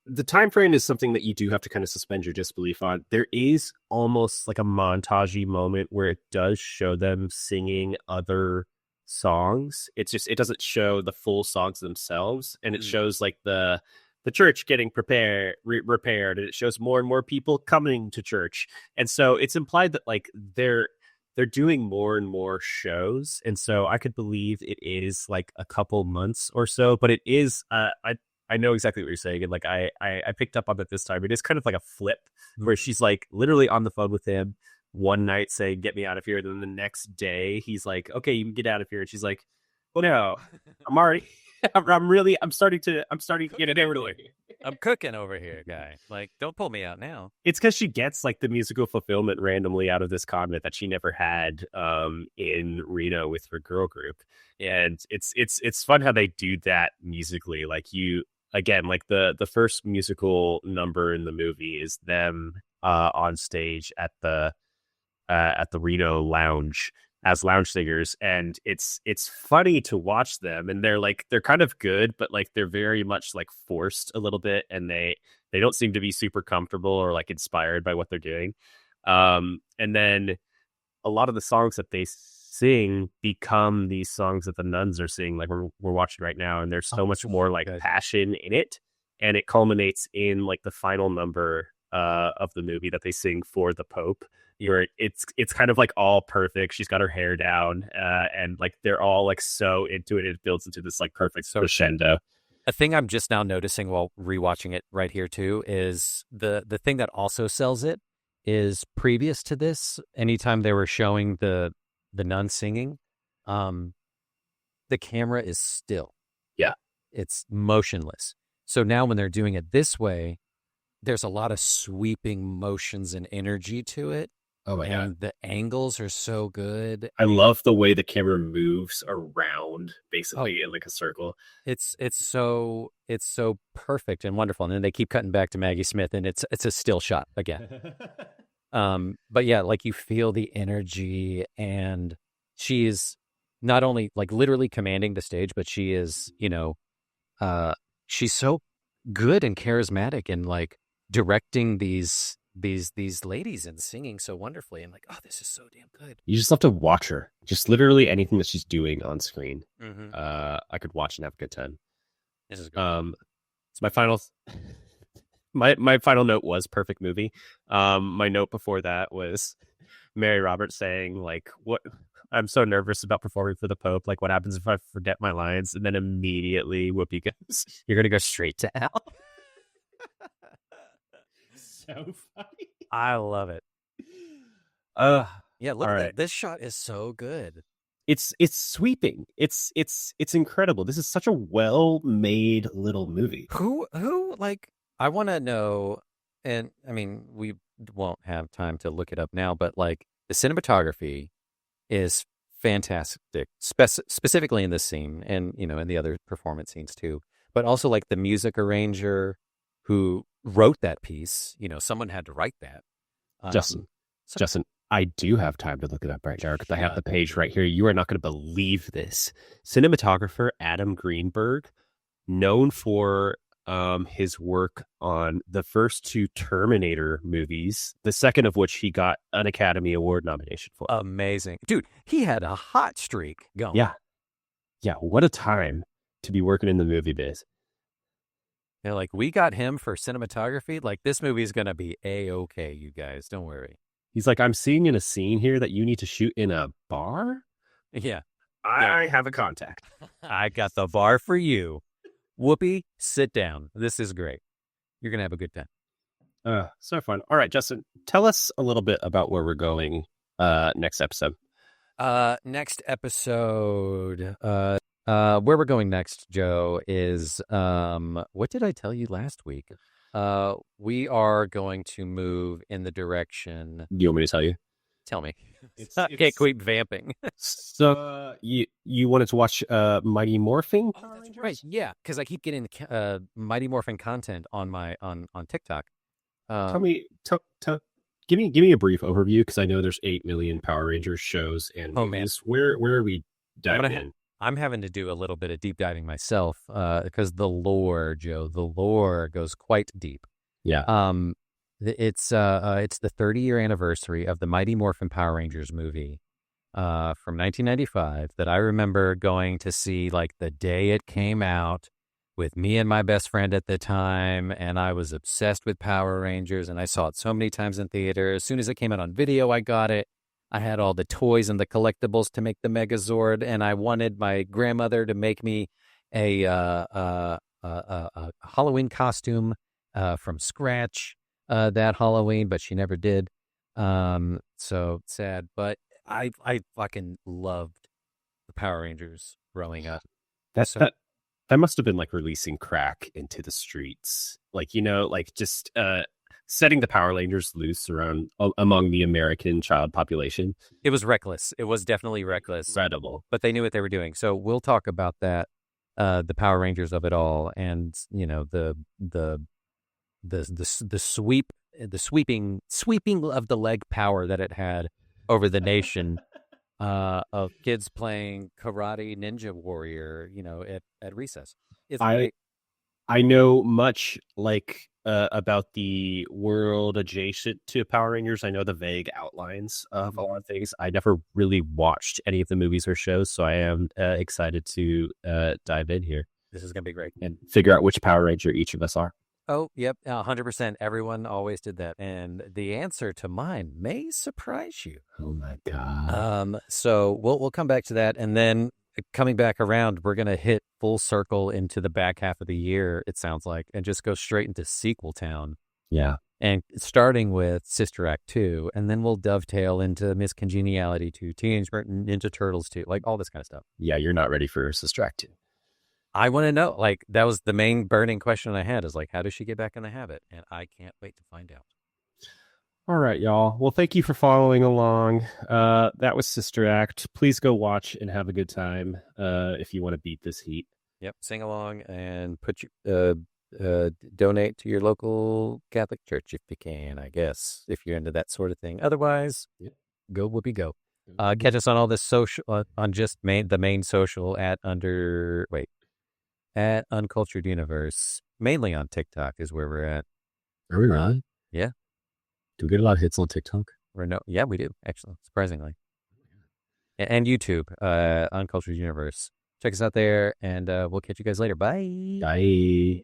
The time frame is something that you do have to kind of suspend your disbelief on. There is almost like a montagey moment where it does show them singing other songs. It doesn't show the full songs themselves, and it shows like the church getting repaired, and it shows more and more people coming to church. And so it's implied that like they're doing more and more shows. And so I could believe it is like a couple months or so, but it is, I know exactly what you're saying. And like, I picked up on it this time. It is kind of like a flip where she's like literally on the phone with him one night saying, get me out of here. And then the next day he's like, okay, you can get out of here. And she's like, well, no, I'm already, I'm starting to get it everywhere. I'm cooking over here, guy. Like, don't pull me out now. It's because she gets like the musical fulfillment randomly out of this convent that she never had in Reno with her girl group. And it's fun how they do that musically. Like again, like the first musical number in the movie is them on stage at the Reno lounge as lounge singers, and it's funny to watch them, and they're kind of good, but like they're very much like forced a little bit, and they don't seem to be super comfortable or like inspired by what they're doing. And then a lot of the songs that they sing become these songs that the nuns are singing, like we're watching right now, and there's so much more like passion in it, and it culminates in like the final number of the movie that they sing for the Pope, where it's kind of like all perfect. She's got her hair down, and like they're all like so into it. It builds into this like perfect crescendo. A thing I'm just now noticing while rewatching it right here too is the thing that also sells it is previous to this, anytime they were showing the nun singing, the camera is still. Yeah. It's motionless. So now when they're doing it this way, there's a lot of sweeping motions and energy to it. Oh my God. The angles are so good. I love the way the camera moves around basically in like a circle. It's so perfect and wonderful. And then they keep cutting back to Maggie Smith, and it's a still shot again. But yeah, like you feel the energy, and she is not only like literally commanding the stage, but she is, she's so good and charismatic and like directing these ladies and singing so wonderfully. And like, oh, this is so damn good. You just have to watch her. Just literally anything that she's doing on screen. Mm-hmm. I could watch and have a good time. This is good. So my final my final note was perfect movie. My note before that was Mary Roberts saying like, what, I'm so nervous about performing for the Pope. Like, what happens if I forget my lines? And then immediately Whoopi goes, you're going to go straight to hell. So funny. I love it. Yeah, look at that. This shot is so good. It's sweeping. It's incredible. This is such a well-made little movie. Who like, I want to know, and I mean, we won't have time to look it up now, but like the cinematography is fantastic, specifically in this scene, and in the other performance scenes too. But also like the music arranger who wrote that piece. Someone had to write that. Justin, I do have time to look it up right now because I have the page right here. You are not going to believe this. Cinematographer Adam Greenberg, known for his work on the first two Terminator movies, the second of which he got an Academy Award nomination for. Amazing. Dude, he had a hot streak going. Yeah. Yeah, what a time to be working in the movie biz. They're like, we got him for cinematography. Like, this movie is going to be A-okay, you guys. Don't worry. He's like, I'm seeing in a scene here that you need to shoot in a bar. Yeah. I have a contact. I got the bar for you. Whoopi, sit down. This is great. You're going to have a good time. So fun. All right, Justin, tell us a little bit about where we're going next episode. Next episode, where we're going next, Joe, is what did I tell you last week? We are going to move in the direction. Do you want me to tell you? Tell me. I can't keep vamping. So you wanted to watch Mighty Morphin Power Rangers? Right, yeah, because I keep getting Mighty Morphin content on my on TikTok. Give me a brief overview, because I know there's 8 million Power Rangers shows and movies. Where are we diving in? I'm having to do a little bit of deep diving myself because the lore, Joe, the lore goes quite deep. Yeah. It's the 30-year anniversary of the Mighty Morphin Power Rangers movie from 1995 that I remember going to see like the day it came out with me and my best friend at the time, and I was obsessed with Power Rangers, and I saw it so many times in theater. As soon as it came out on video, I got it. I had all the toys and the collectibles to make the Megazord, and I wanted my grandmother to make me a Halloween costume from scratch that Halloween, but she never did. So sad. But I fucking loved the Power Rangers growing up. That must have been like releasing crack into the streets, like, like just setting the Power Rangers loose around among the American child population. It was reckless. It was definitely reckless. Incredible. But they knew what they were doing. So we'll talk about that, the Power Rangers of it all, and the sweeping of the leg power that it had over the nation. Of kids playing karate ninja warrior, at recess. I know much about the world adjacent to Power Rangers. I know the vague outlines of a lot of things. I never really watched any of the movies or shows, so I am excited to dive in here. This is gonna be great and figure out which Power Ranger each of us are. Oh, yep, 100%. Everyone always did that. And the answer to mine may surprise you. Oh, my God. So we'll come back to that. And then coming back around, we're going to hit full circle into the back half of the year, it sounds like, and just go straight into sequel town. Yeah. And starting with Sister Act 2, and then we'll dovetail into Miss Congeniality 2, Teenage Mutant Ninja Turtles 2, like all this kind of stuff. Yeah, you're not ready for Sister Act 2. I want to know, like, that was the main burning question I had, is like, how does she get back in the habit? And I can't wait to find out. All right, y'all. Well, thank you for following along. That was Sister Act. Please go watch and have a good time if you want to beat this heat. Yep, sing along and put your, donate to your local Catholic church if you can, I guess, if you're into that sort of thing. Otherwise, go Whoopi go. Catch us on all this social, on just the main social at Uncultured Universe, mainly on TikTok is where we're at. Are we really? Yeah. Do we get a lot of hits on TikTok? Yeah, we do, actually, surprisingly. And YouTube, Uncultured Universe. Check us out there, and we'll catch you guys later. Bye. Bye.